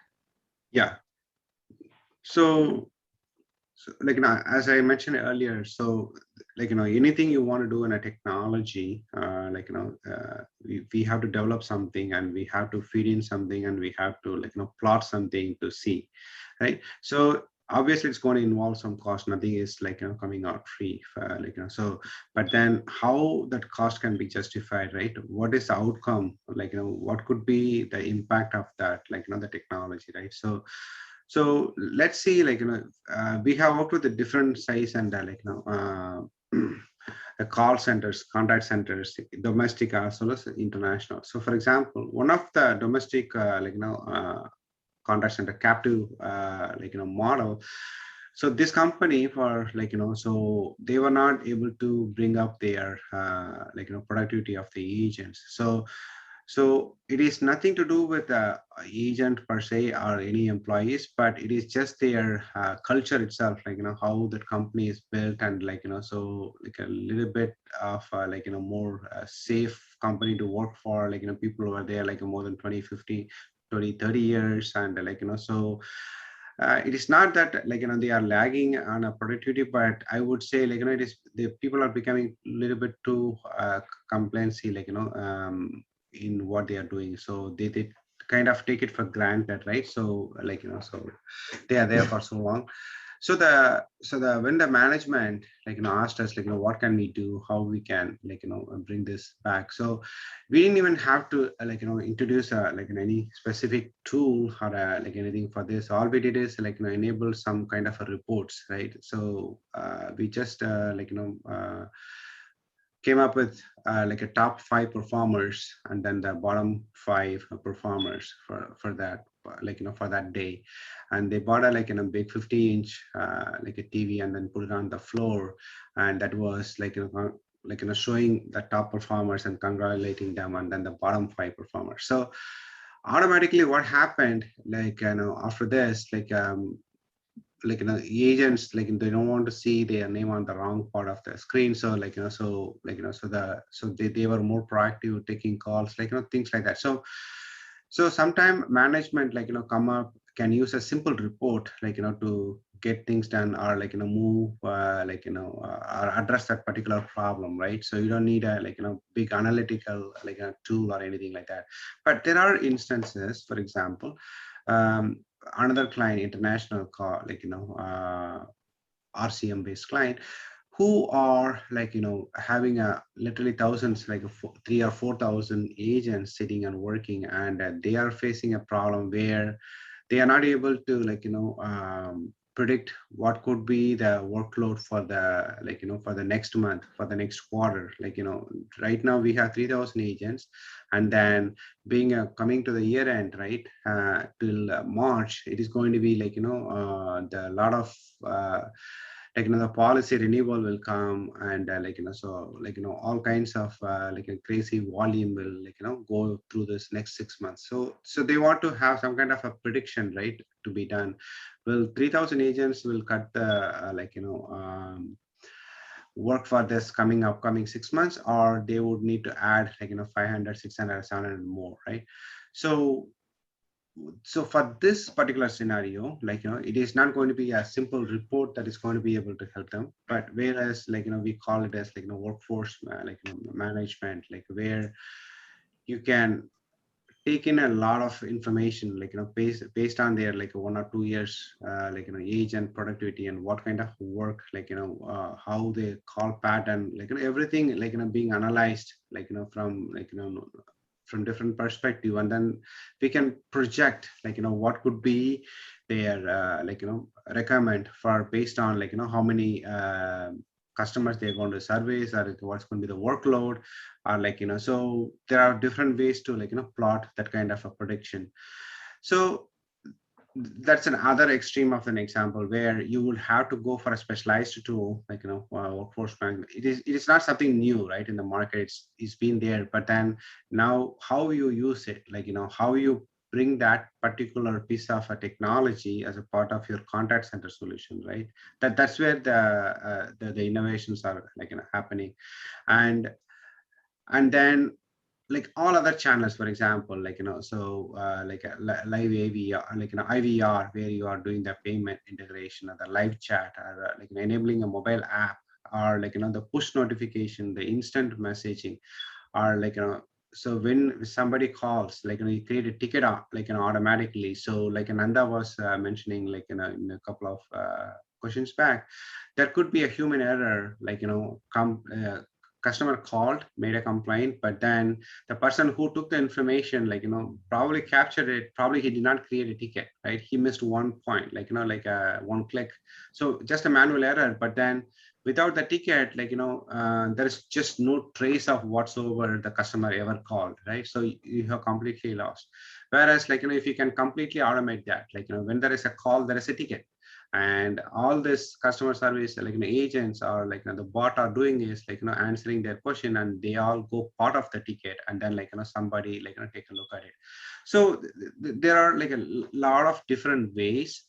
Yeah. So as I mentioned earlier, so anything you want to do in a technology, we have to develop something, and we have to feed in something, and we have to plot something to see, right? So obviously it's going to involve some cost. Nothing is coming out free, so, but then how that cost can be justified, right? What is the outcome, what could be the impact of that, the technology, right? So let's see, we have worked with the different size and the call centers, contact centers, domestic as well as international. So for example, one of the domestic contact center captive model. So this company, for so they were not able to bring up their productivity of the agents. So it is nothing to do with the agent per se or any employees, but it is just their culture itself, how that company is built, and so a little bit of more safe company to work for, people over there more than 20, 50, 20, 30 years, and so it is not that they are lagging on a productivity, but I would say it is the people are becoming a little bit too complaincy, in what they are doing. So they kind of take it for granted, right? So so they are there for so long. So when the management asked us what can we do, how we can bring this back. So we didn't even have to introduce any specific tool or anything for this. All we did is enable some kind of a reports, right? So we just came up with a top 5 performers, and then the bottom 5 performers for that for that day. And they bought a big 50-inch a TV, and then put it on the floor, and that was showing the top performers and congratulating them, and then the bottom 5 performers. So automatically what happened after this, like agents, like they don't want to see their name on the wrong part of the screen. So they were more proactive taking calls, things like that. So sometime management, come up, can use a simple report, to get things done, or move, or address that particular problem, right? So you don't need a big analytical tool or anything like that. But there are instances, for example, another client, international call, RCM based client, who are having a literally thousands, 3 or 4 thousand agents sitting and working, and they are facing a problem where they are not able to predict what could be the workload for the for the next month, for the next quarter. Right now we have 3,000 agents, and then being coming to the year end, right, till March, it is going to be the lot of the policy renewal will come, and all kinds of a crazy volume will go through this next 6 months. So they want to have some kind of a prediction, right, to be done. Well, 3,000 agents will cut the work for this upcoming 6 months, or they would need to add 500, 600, 700 more, right? So for this particular scenario, it is not going to be a simple report that is going to be able to help them. But whereas we call it as workforce management, where you can take in a lot of information, based on their 1 or 2 years age and productivity, and what kind of work, how they call pattern, everything being analyzed from different perspective, and then we can project what could be their recommend for, based on how many customers they're going to service, or what's going to be the workload, or so there are different ways to plot that kind of a prediction. So that's another extreme of an example where you will have to go for a specialized tool, workforce management. It is not something new, right, in the market. It's been there, but then now how you use it, how you bring that particular piece of a technology as a part of your contact center solution, right? That's where the innovations are happening. And then all other channels, for example, live AVR, IVR, where you are doing the payment integration, or the live chat, or enabling a mobile app, or the push notification, the instant messaging, or so when somebody calls, you create a ticket automatically. So Nanda was mentioning in a couple of questions back, there could be a human error, customer called, made a complaint, but then the person who took the information, probably captured it, probably he did not create a ticket, right? He missed one point, one click. So just a manual error, but then without the ticket, there is just no trace of whatsoever the customer ever called, right? So you have completely lost. Whereas if you can completely automate that, when there is a call, there is a ticket. And all this customer service agents, or the bot are doing is answering their question, and they all go part of the ticket, and then somebody take a look at it. So there are a lot of different ways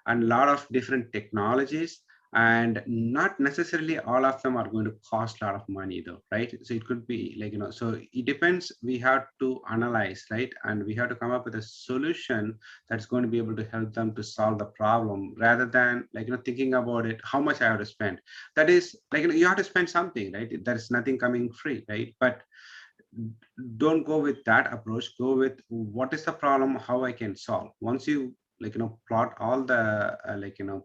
and a lot of different technologies, and not necessarily all of them are going to cost a lot of money though, right? So it could be so it depends. We have to analyze, right, and we have to come up with a solution that's going to be able to help them to solve the problem, rather than thinking about it, how much I have to spend. That is you have to spend something, right? There's nothing coming free, right? But don't go with that approach. Go with what is the problem, how I can solve. Once you plot all the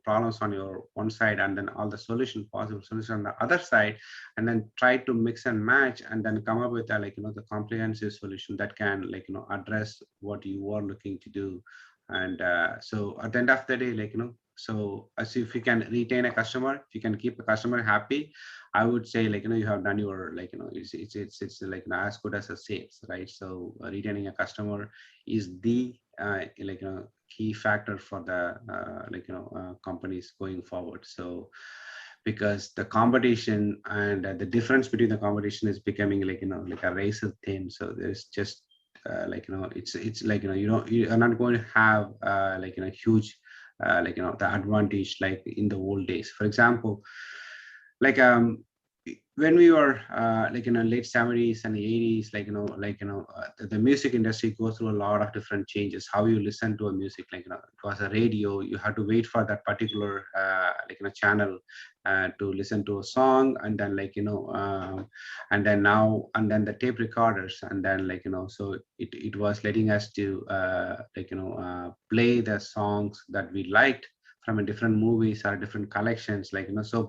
problems on your one side, and then all the possible solution on the other side, and then try to mix and match, and then come up with the comprehensive solution that can address what you are looking to do. And so at the end of the day, so as if you can retain a customer, if you can keep a customer happy, I would say you have done your it's as good as a sales, right? So retaining a customer is the key factor for the companies going forward. So because the competition and the difference between the competition is becoming a razor thin. So there's just it's you are not going to have huge the advantage like in the old days. For example, like when we were late 70s and 80s, the music industry goes through a lot of different changes. How you listen to a music, it was a radio, you had to wait for that particular channel to listen to a song, and then and then the tape recorders, and then so it was letting us to play the songs that we liked from a different movies or different collections, so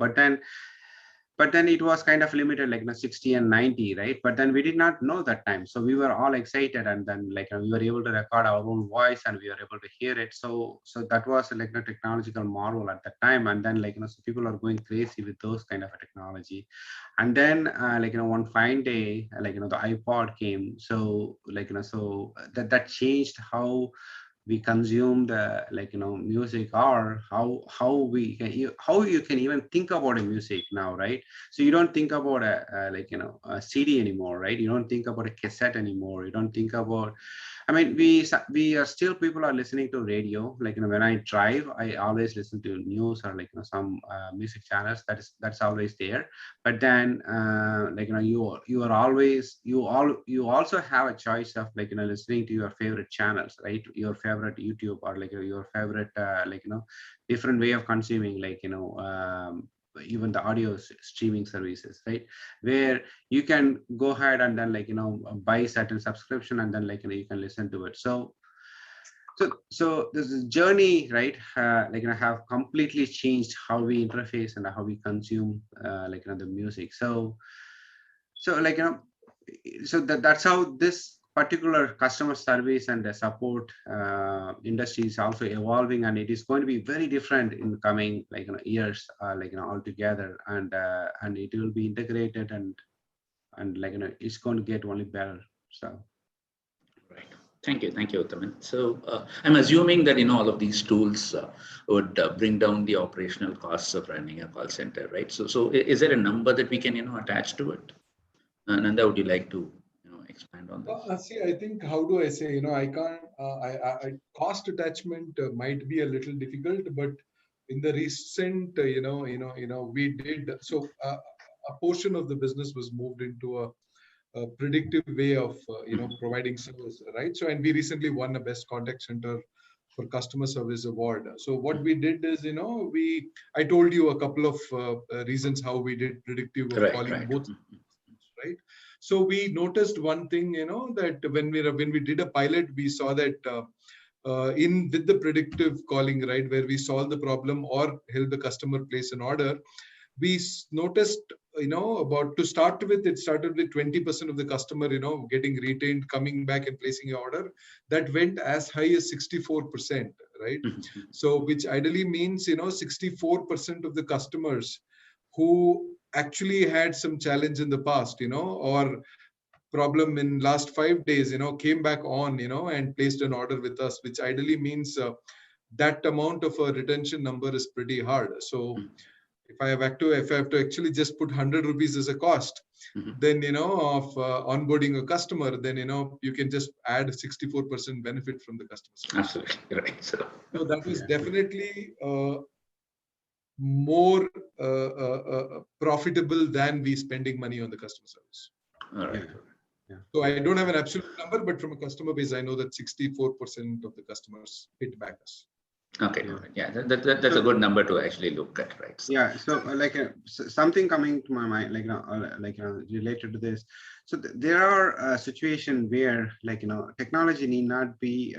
but then it was kind of limited, 60 and 90, right? But then we did not know that time, so we were all excited, and then we were able to record our own voice, and we were able to hear it. So that was a technological marvel at that time. And then so people are going crazy with those kind of a technology. And then one fine day, the iPod came. So so that changed how we consume the music, or how we can, how you can even think about a music now, right? So you don't think about a CD anymore, right? You don't think about a cassette anymore. You don't think about, I mean, we are still, people are listening to radio. When I drive, I always listen to news or some music channels. That's always there. But then you are always, you also have a choice of listening to your favorite channels, right? Your favorite YouTube, or your favorite different way of consuming, even the audio streaming services, right? Where you can go ahead and then buy certain subscription, and then you can listen to it. So this is journey, right? Have completely changed how we interface and how we consume the music. So that's how this particular customer service and the support industry is also evolving, and it is going to be very different in coming years altogether, and it will be integrated, and it's going to get only better. So right. Thank you, Uttaman. So I'm assuming that all of these tools would bring down the operational costs of running a call center, right? So is there a number that we can attach to it? Nanda, would you like to expand on this? See, I think, how do I say, I can't, cost attachment might be a little difficult, but in the recent, we did, so a portion of the business was moved into a predictive way of, providing service, right? So, and we recently won a best contact center for customer service award. So what we did is, I told you a couple of reasons how we did predictive of calling both, right? So we noticed one thing, that when we did a pilot, we saw that with the predictive calling, right, where we solve the problem or help the customer place an order, we noticed, about, to start with, it started with 20% of the customer, getting retained, coming back and placing an order. That went as high as 64%, right? So which ideally means, 64% of the customers who actually had some challenge in the past, or problem in last 5 days, came back on, and placed an order with us, which ideally means that amount of a retention number is pretty hard. So if I have to actually just put 100 rupees as a cost, then, of onboarding a customer, then, you can just add 64% benefit from the customer. Absolutely right. So that is definitely more profitable than we spending money on the customer service. All right. Yeah. So I don't have an absolute number, but from a customer base, I know that 64% of the customers hit back us. Okay. Yeah, that's a good number to actually look at, right? So, yeah. So something coming to my mind, related to this. So there are situations where technology need not be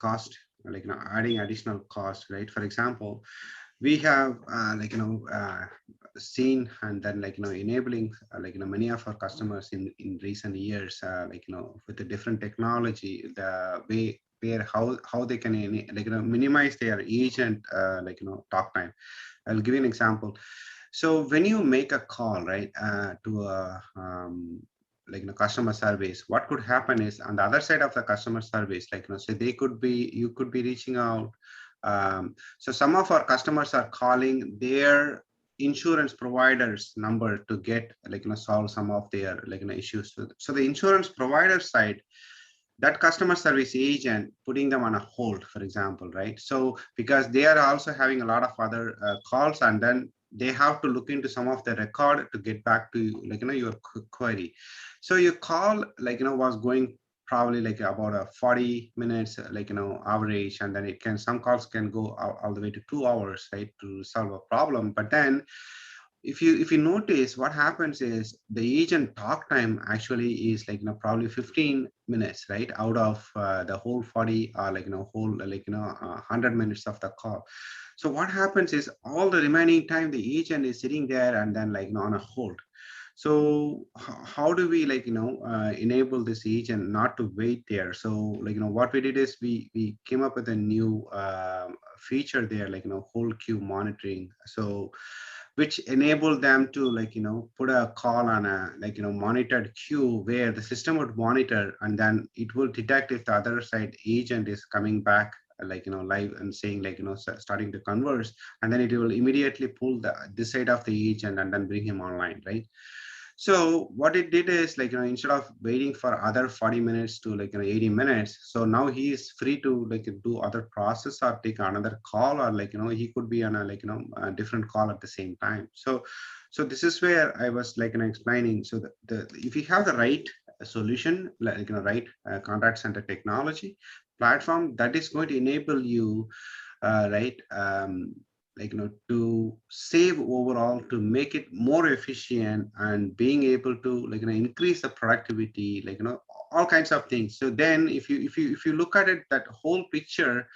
cost, adding additional cost, right? For example, we have seen and then enabling many of our customers in recent years with the different technology, the way where how they can minimize their agent talk time. I'll give you an example. So when you make a call, right, to a customer service, what could happen is on the other side of the customer service, so you could be reaching out. So some of our customers are calling their insurance providers number to get solve some of their issues. So the insurance provider side, that customer service agent putting them on a hold, for example, right? So because they are also having a lot of other calls, and then they have to look into some of the record to get back to, like, your query. So your call, like, was going probably like about a 40 minutes, like, average, and then it can, some calls can go all the way to 2 hours, right, to solve a problem. But then if you notice, what happens is the agent talk time actually is like, probably 15 minutes, right, out of the whole 40, or like, whole, like, 100 minutes of the call. So what happens is all the remaining time the agent is sitting there and then, like, on a hold. So how do we, like, enable this agent not to wait there? So, like, what we did is we came up with a new feature there, like, whole queue monitoring. So which enabled them to, like, put a call on a, like, monitored queue, where the system would monitor, and then it will detect if the other side agent is coming back, like, live, and saying, like, starting to converse, and then it will immediately pull this side of the agent and then bring him online, right? So what it did is, like, instead of waiting for other 40 minutes to, like, 80 minutes, so now he is free to, like, do other process or take another call, or, like, he could be on a, like, a different call at the same time. So this is where I was, like, explaining. So the if you have the right solution, like, right contact center technology platform, that is going to enable you, right, like, to save overall, to make it more efficient, and being able to, like, increase the productivity, like, all kinds of things. So then if you look at it, that whole picture,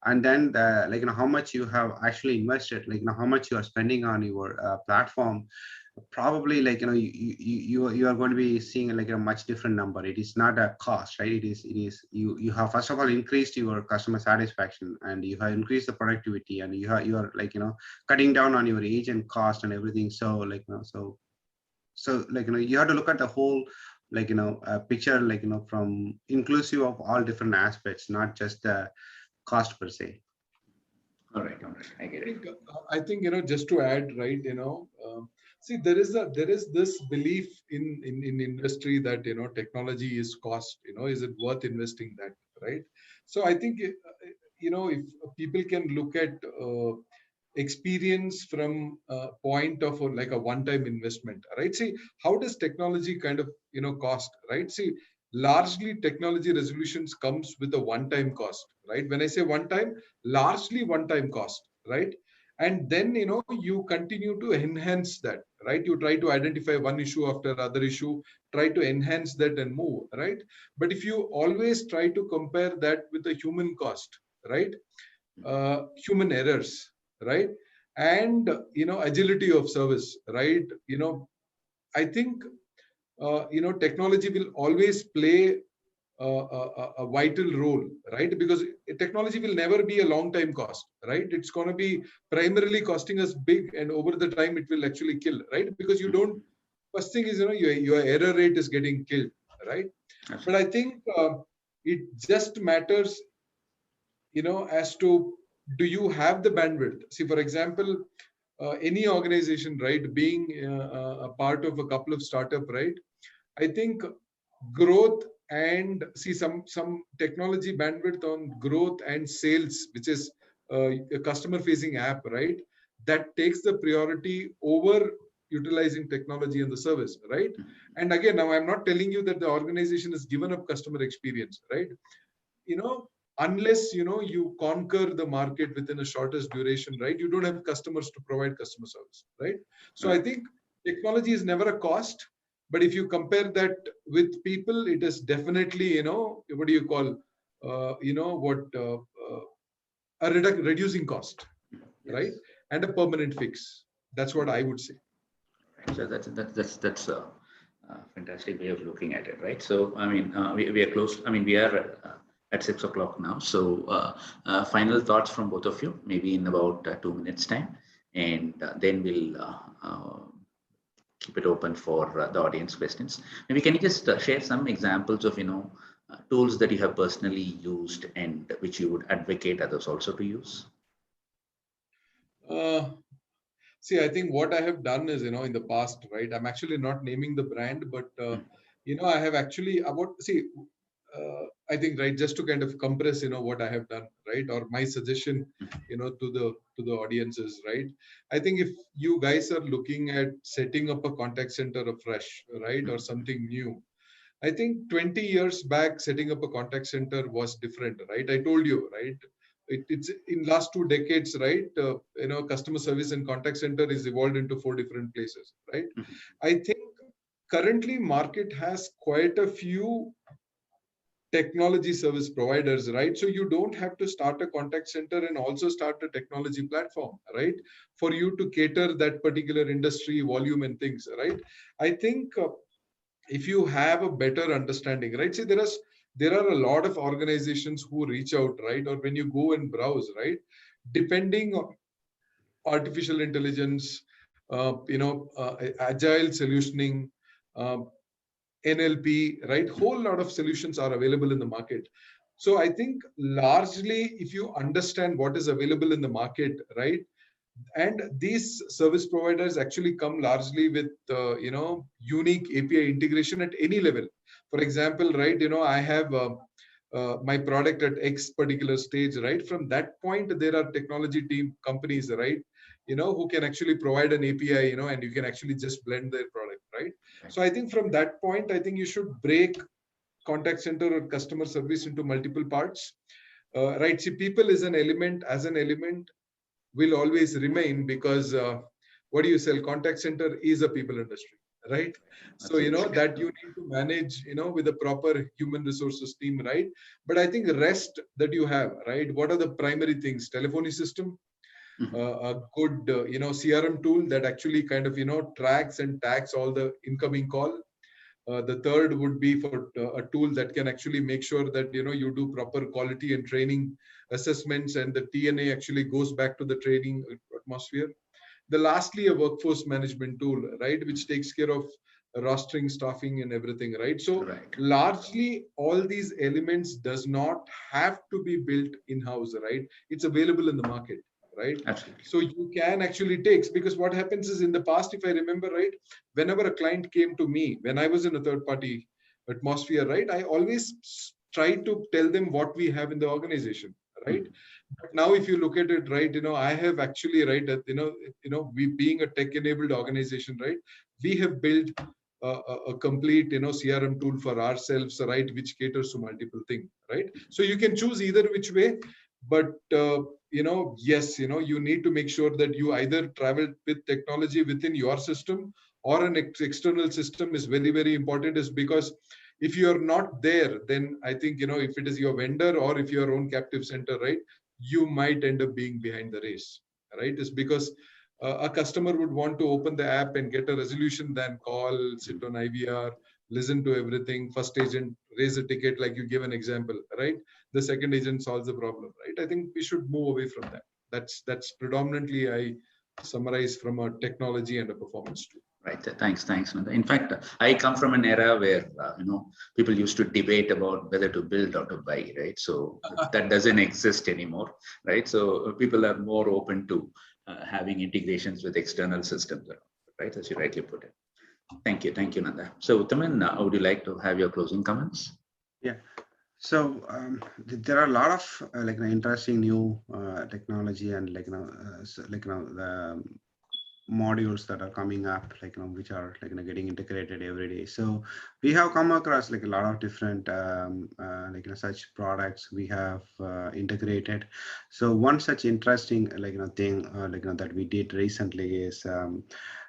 and then the, like, how much you have actually invested, like, how much you are spending on your platform, probably, like, you are going to be seeing, like, a much different number. It is not a cost, right? It is you have, first of all, increased your customer satisfaction, and you have increased the productivity, and you are, like, cutting down on your agent cost and everything. So, like, so, like, you have to look at the whole, like, picture, like, from inclusive of all different aspects, not just the cost per se. All right, I get it. I think, just to add, right, see, there is this belief in industry that, technology is cost, is it worth investing that, right? So I think, if people can look at experience from a point of, like, a one-time investment, right? See, how does technology kind of, cost, right? See, largely technology resolutions comes with a one-time cost, right? When I say one time, largely one-time cost, right? And then, you continue to enhance that, right? You try to identify one issue after other issue, try to enhance that and move, right? But if you always try to compare that with the human cost, right, human errors, right, and, agility of service, right, I think, technology will always play a vital role, right? Because technology will never be a long time cost, right? It's going to be primarily costing us big, and over the time it will actually kill, right? Because you don't, first thing is, your error rate is getting killed, right? But I think it just matters, as to, do you have the bandwidth? See, for example, any organization, right, being a part of a couple of startup, right, I think growth, and see, some technology bandwidth on growth and sales, which is a customer facing app, right, that takes the priority over utilizing technology and the service, right? And again, now I'm not telling you that the organization has given up customer experience, right? Unless, you conquer the market within a shortest duration, right, you don't have customers to provide customer service, right? So I think technology is never a cost, but if you compare that with people, it is definitely, what do you call, a reducing cost, Yes. right, and a permanent fix. That's what I would say. So that's a fantastic way of looking at it, right? So I mean, we are close. I mean, we are at 6 o'clock now. So final thoughts from both of you, maybe in about 2 minutes time, and then we'll keep it open for the audience questions. Maybe can you just share some examples of tools that you have personally used and which you would advocate others also to use? See, I think what I have done is, in the past, right, I'm actually not naming the brand, but, I have actually, I think, right, just to kind of compress, what I have done, right, or my suggestion, to the audiences, right. I think if you guys are looking at setting up a contact center afresh, right, or something new, I think 20 years back, setting up a contact center was different, right? I told you, right? It's in last 2 decades, right? Customer service and contact center is evolved into 4 different places, right? I think currently market has quite a few technology service providers, right? So you don't have to start a contact center and also start a technology platform, right? For you to cater that particular industry volume and things, right? I think if you have a better understanding, right? See, there are a lot of organizations who reach out, right? Or when you go and browse, right? Depending on artificial intelligence, agile solutioning, um, NLP, right? Whole lot of solutions are available in the market. So I think largely, if you understand what is available in the market, right? And these service providers actually come largely with unique API integration at any level. For example, right, I have my product at X particular stage, right? From that point, there are technology team companies, right, who can actually provide an API, and you can actually just blend their product, right? So I think from that point, I think you should break contact center or customer service into multiple parts. Right, see, people is an element, as an element will always remain, because what do you sell? Contact center is a people industry, right? So that you need to manage, with a proper human resources team, right? But I think rest that you have, right? What are the primary things? Telephony system, a good CRM tool that actually kind of tracks and tags all the incoming call. The third would be for a tool that can actually make sure that you do proper quality and training assessments, and the TNA actually goes back to the training atmosphere. The lastly, a workforce management tool, right, which takes care of rostering, staffing, and everything, right? So largely all these elements does not have to be built in-house, right? It's available in the market, right? Absolutely. So you can actually take, because what happens is, in the past, if I remember right, whenever a client came to me, when I was in a third party atmosphere, right, I always tried to tell them what we have in the organization, right? But now if you look at it, right, I have actually, right, we being a tech enabled organization, right, we have built a complete CRM tool for ourselves, right, which caters to multiple things, right? So you can choose either which way, but yes, you need to make sure that you either travel with technology within your system, or an external system is very, very important, is because if you are not there, then I think, if it is your vendor or if your own captive center, right, you might end up being behind the race, right? It's because a customer would want to open the app and get a resolution, then call, sit on IVR, listen to everything. First agent raise a ticket, like you give an example, right? The second agent solves the problem, right? I think we should move away from that. That's predominantly I summarize from a technology and a performance tool. Right. Thanks, Nanda. In fact, I come from an era where people used to debate about whether to build or to buy, right? So that doesn't exist anymore, right? So people are more open to having integrations with external systems, right? As you rightly put it. Thank you, Nanda. So Uttaman, would you like to have your closing comments? Yeah. So there are a lot of interesting new technology and the modules that are coming up, which are getting integrated every day. So we have come across a lot of different such products we have integrated. So one such interesting thing that we did recently is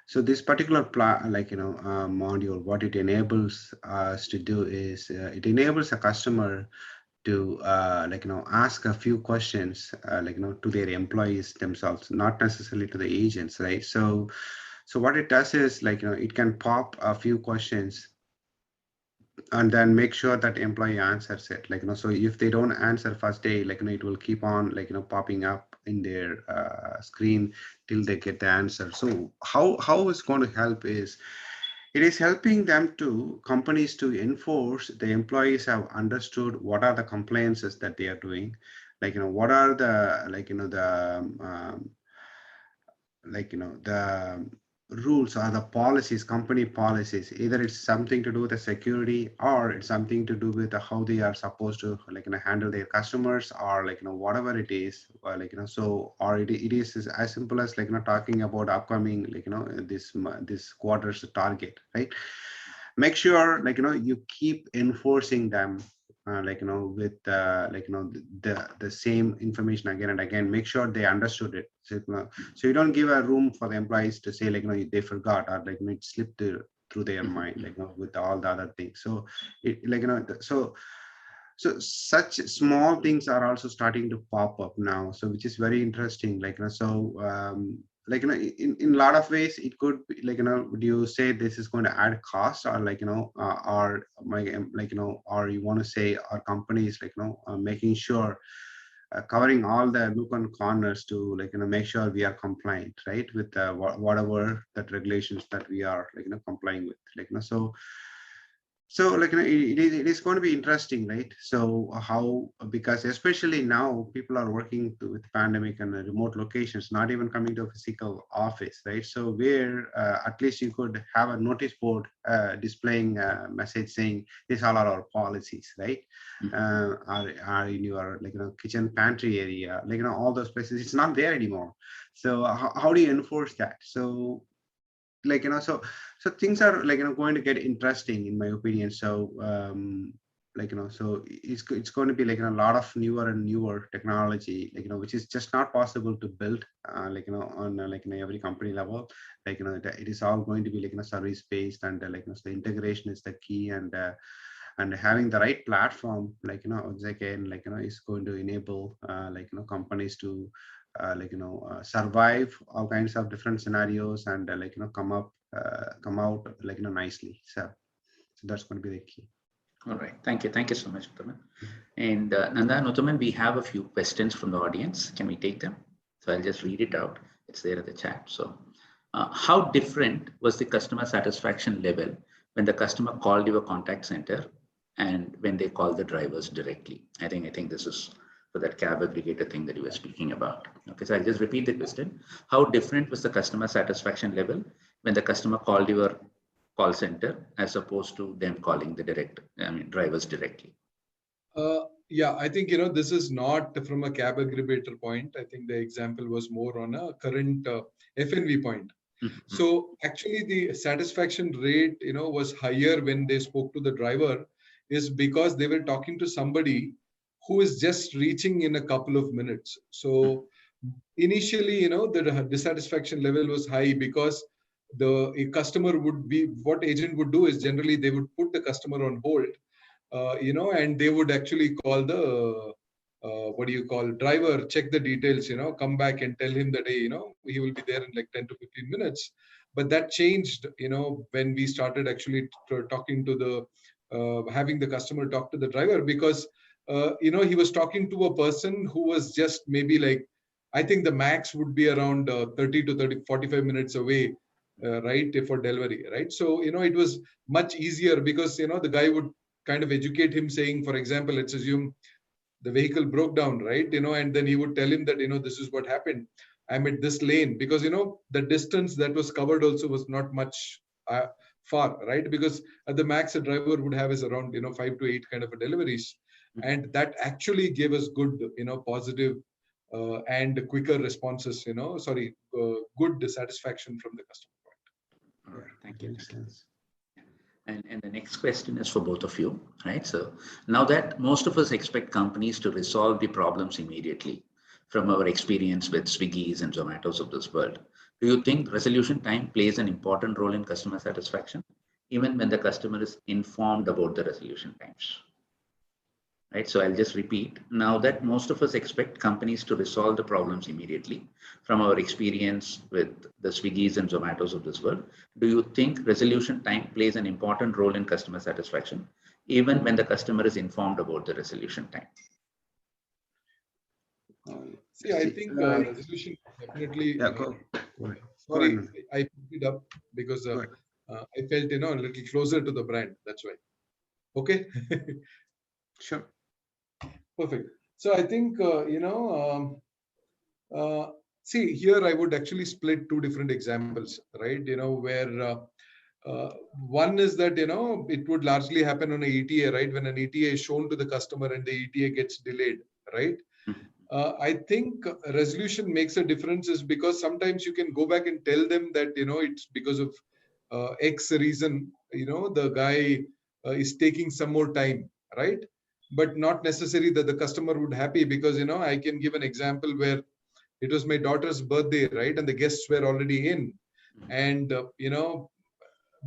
so this particular module, what it enables us to do is it enables a customer to ask a few questions to their employees themselves, not necessarily to the agents, right? So what it does is it can pop a few questions and then make sure that employee answers it, so if they don't answer first day, it will keep on popping up in their screen till they get the answer. So how it's going to help is it is helping them to companies to enforce the employees have understood what are the compliances that they are doing, what are the the rules or the policies, company policies. Either it's something to do with the security, or it's something to do with how they are supposed to handle their customers, or whatever it is, or so, or it is as simple as talking about upcoming this quarter's target, right? Make sure you keep enforcing them, with the same information again and again. Make sure they understood it. So, so you don't give a room for the employees to say they forgot, or it slipped through their mind, with all the other things. So it so such small things are also starting to pop up now, so which is very interesting. In a lot of ways it could be would you say this is going to add cost, or or or you want to say our companies making sure covering all the nook and corners to make sure we are compliant, right, with whatever that regulations that we are complying with, so it is going to be interesting, right? So how, because especially now people are working with pandemic and remote locations, not even coming to a physical office, right? So where at least you could have a notice board displaying a message saying these all are our policies, right? Are in your kitchen pantry area, all those places, it's not there anymore. So how do you enforce that? So so things are going to get interesting in my opinion. So so it's going to be a lot of newer and newer technology, which is just not possible to build on every company level. It is all going to be service based, and so the integration is the key, and having the right platform again is going to enable companies to survive all kinds of different scenarios, and come out nicely. So that's going to be the key. All right, thank you so much, Uthaman. And Nanda and Uthaman, we have a few questions from the audience. Can we take them? So I'll just read it out. It's there in the chat. So how different was the customer satisfaction level when the customer called your contact center and when they called the drivers directly? I think this is for that cab aggregator thing that you were speaking about. Okay, so I'll just repeat the question. How different was the customer satisfaction level when the customer called your call center as opposed to them calling the drivers directly? Yeah, I think this is not from a cab aggregator point. I think the example was more on a current FNV point. So actually the satisfaction rate was higher when they spoke to the driver, is because they were talking to somebody who is just reaching in a couple of minutes. So initially the dissatisfaction level was high, because a customer would be, what agent would do is generally they would put the customer on hold, and they would actually call the driver, check the details, come back and tell him that, hey, he will be there in like 10 to 15 minutes. But that changed, when we started actually talking to having the customer talk to the driver, because, he was talking to a person who was just maybe I think the max would be around 30 to 45 minutes away, right, for delivery, right? So, it was much easier, because, the guy would kind of educate him saying, for example, let's assume the vehicle broke down, right? And then he would tell him that, this is what happened. I'm at this lane, because, the distance that was covered also was not much far, right? Because at the max, a driver would have is around, 5 to 8 kind of a deliveries. And that actually gave us good, positive and quicker responses, good satisfaction from the customer point. All right, thank you. And the next question is for both of you, right? So now that most of us expect companies to resolve the problems immediately, from our experience with Swiggy's and Zomato's of this world, do you think resolution time plays an important role in customer satisfaction, even when the customer is informed about the resolution times? Right, so I'll just repeat. Now that most of us expect companies to resolve the problems immediately, from our experience with the Swiggy's and Zomato's of this world, do you think resolution time plays an important role in customer satisfaction, even when the customer is informed about the resolution time? See, I think resolution definitely. Yeah, go ahead. Sorry, I picked it up because I felt a little closer to the brand. That's why. Okay. Sure. Perfect. So I think See, here I would actually split two different examples, right? Where one is that, it would largely happen on a ETA, right? When an ETA is shown to the customer and the ETA gets delayed, right? I think resolution makes a difference is because sometimes you can go back and tell them that, it's because of X reason, the guy is taking some more time, right? But not necessary that the customer would happy because, I can give an example where it was my daughter's birthday, right? And the guests were already in. And,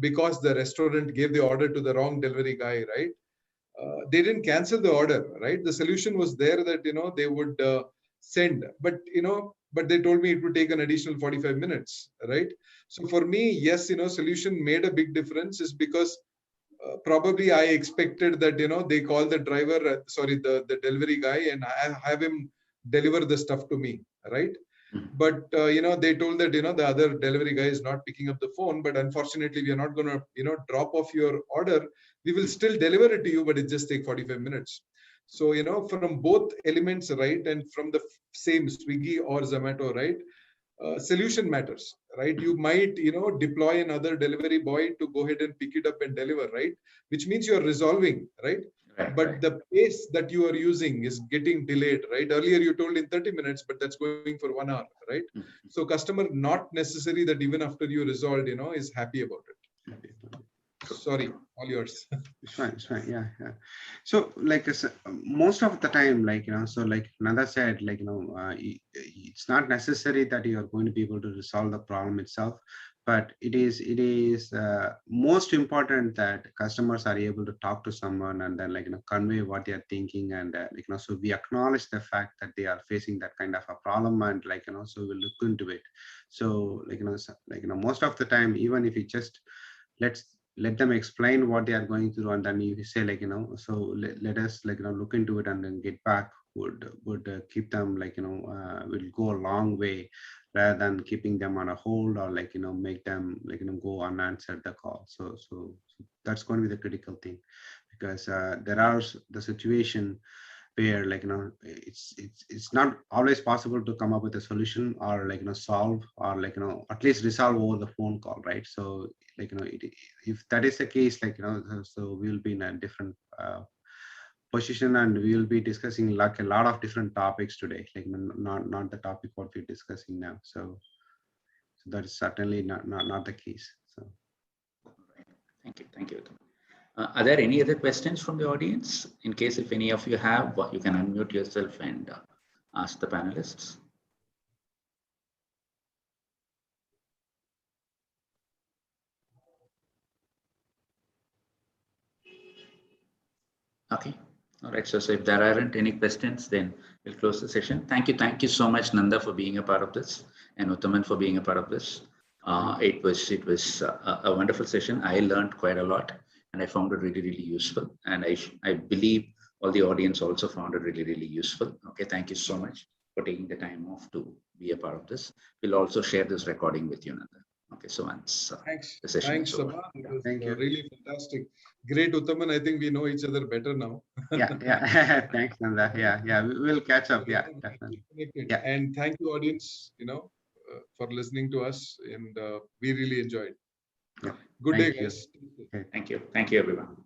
because the restaurant gave the order to the wrong delivery guy, right? They didn't cancel the order, right? The solution was there that, they would send, but they told me it would take an additional 45 minutes, right? So for me, yes, solution made a big difference is because probably I expected that, they call the driver, the delivery guy and have him deliver the stuff to me, right? But they told that the other delivery guy is not picking up the phone, but unfortunately we are not going to drop off your order. We will still deliver it to you, but it just take 45 minutes. So from both elements, right, and from the same Swiggy or Zomato, right, solution matters, right? You might deploy another delivery boy to go ahead and pick it up and deliver, right, which means you're resolving, right? But the pace that you are using is getting delayed, right? Earlier you told in 30 minutes, but that's going for 1 hour, right? So customer not necessary that even after you resolved, is happy about it. Sorry, all yours. It's fine. Yeah. So like most of the time, so like Nanda said, it's not necessary that you are going to be able to resolve the problem itself, but it is most important that customers are able to talk to someone and then convey what they are thinking, and so we acknowledge the fact that they are facing that kind of a problem, and so we'll look into it. So most of the time, even if you just let them explain what they are going through, and then you say so let us look into it and then get back would keep them will go a long way, rather than keeping them on a hold or make them go unanswered the call. So that's going to be the critical thing, because there are the situation where it's not always possible to come up with a solution or solve or at least resolve over the phone call, right? So if that is the case, so we'll be in a different position, and we will be discussing a lot of different topics today, not the topic what we're discussing now. So that is certainly not the case. So Thank you. Are there any other questions from the audience? In case if any of you have, you can unmute yourself and ask the panelists. Okay. All right. So if there aren't any questions, then we'll close the session. Thank you so much, Nanda, for being a part of this, and Uttaman for being a part of this. It was a wonderful session. I learned quite a lot, and I found it really useful. And I believe all the audience also found it really useful. Okay. Thank you so much for taking the time off to be a part of this. We'll also share this recording with you, Nanda. Okay, so once the session is over. Thank you. Really fantastic. Great, Uttaman. I think we know each other better now. Yeah. Thanks, Nanda. Yeah. We'll catch up. Yeah, definitely. Yeah. And thank you, audience, for listening to us, and we really enjoyed. Yeah. Good day, guys. Okay. Thank you, everyone.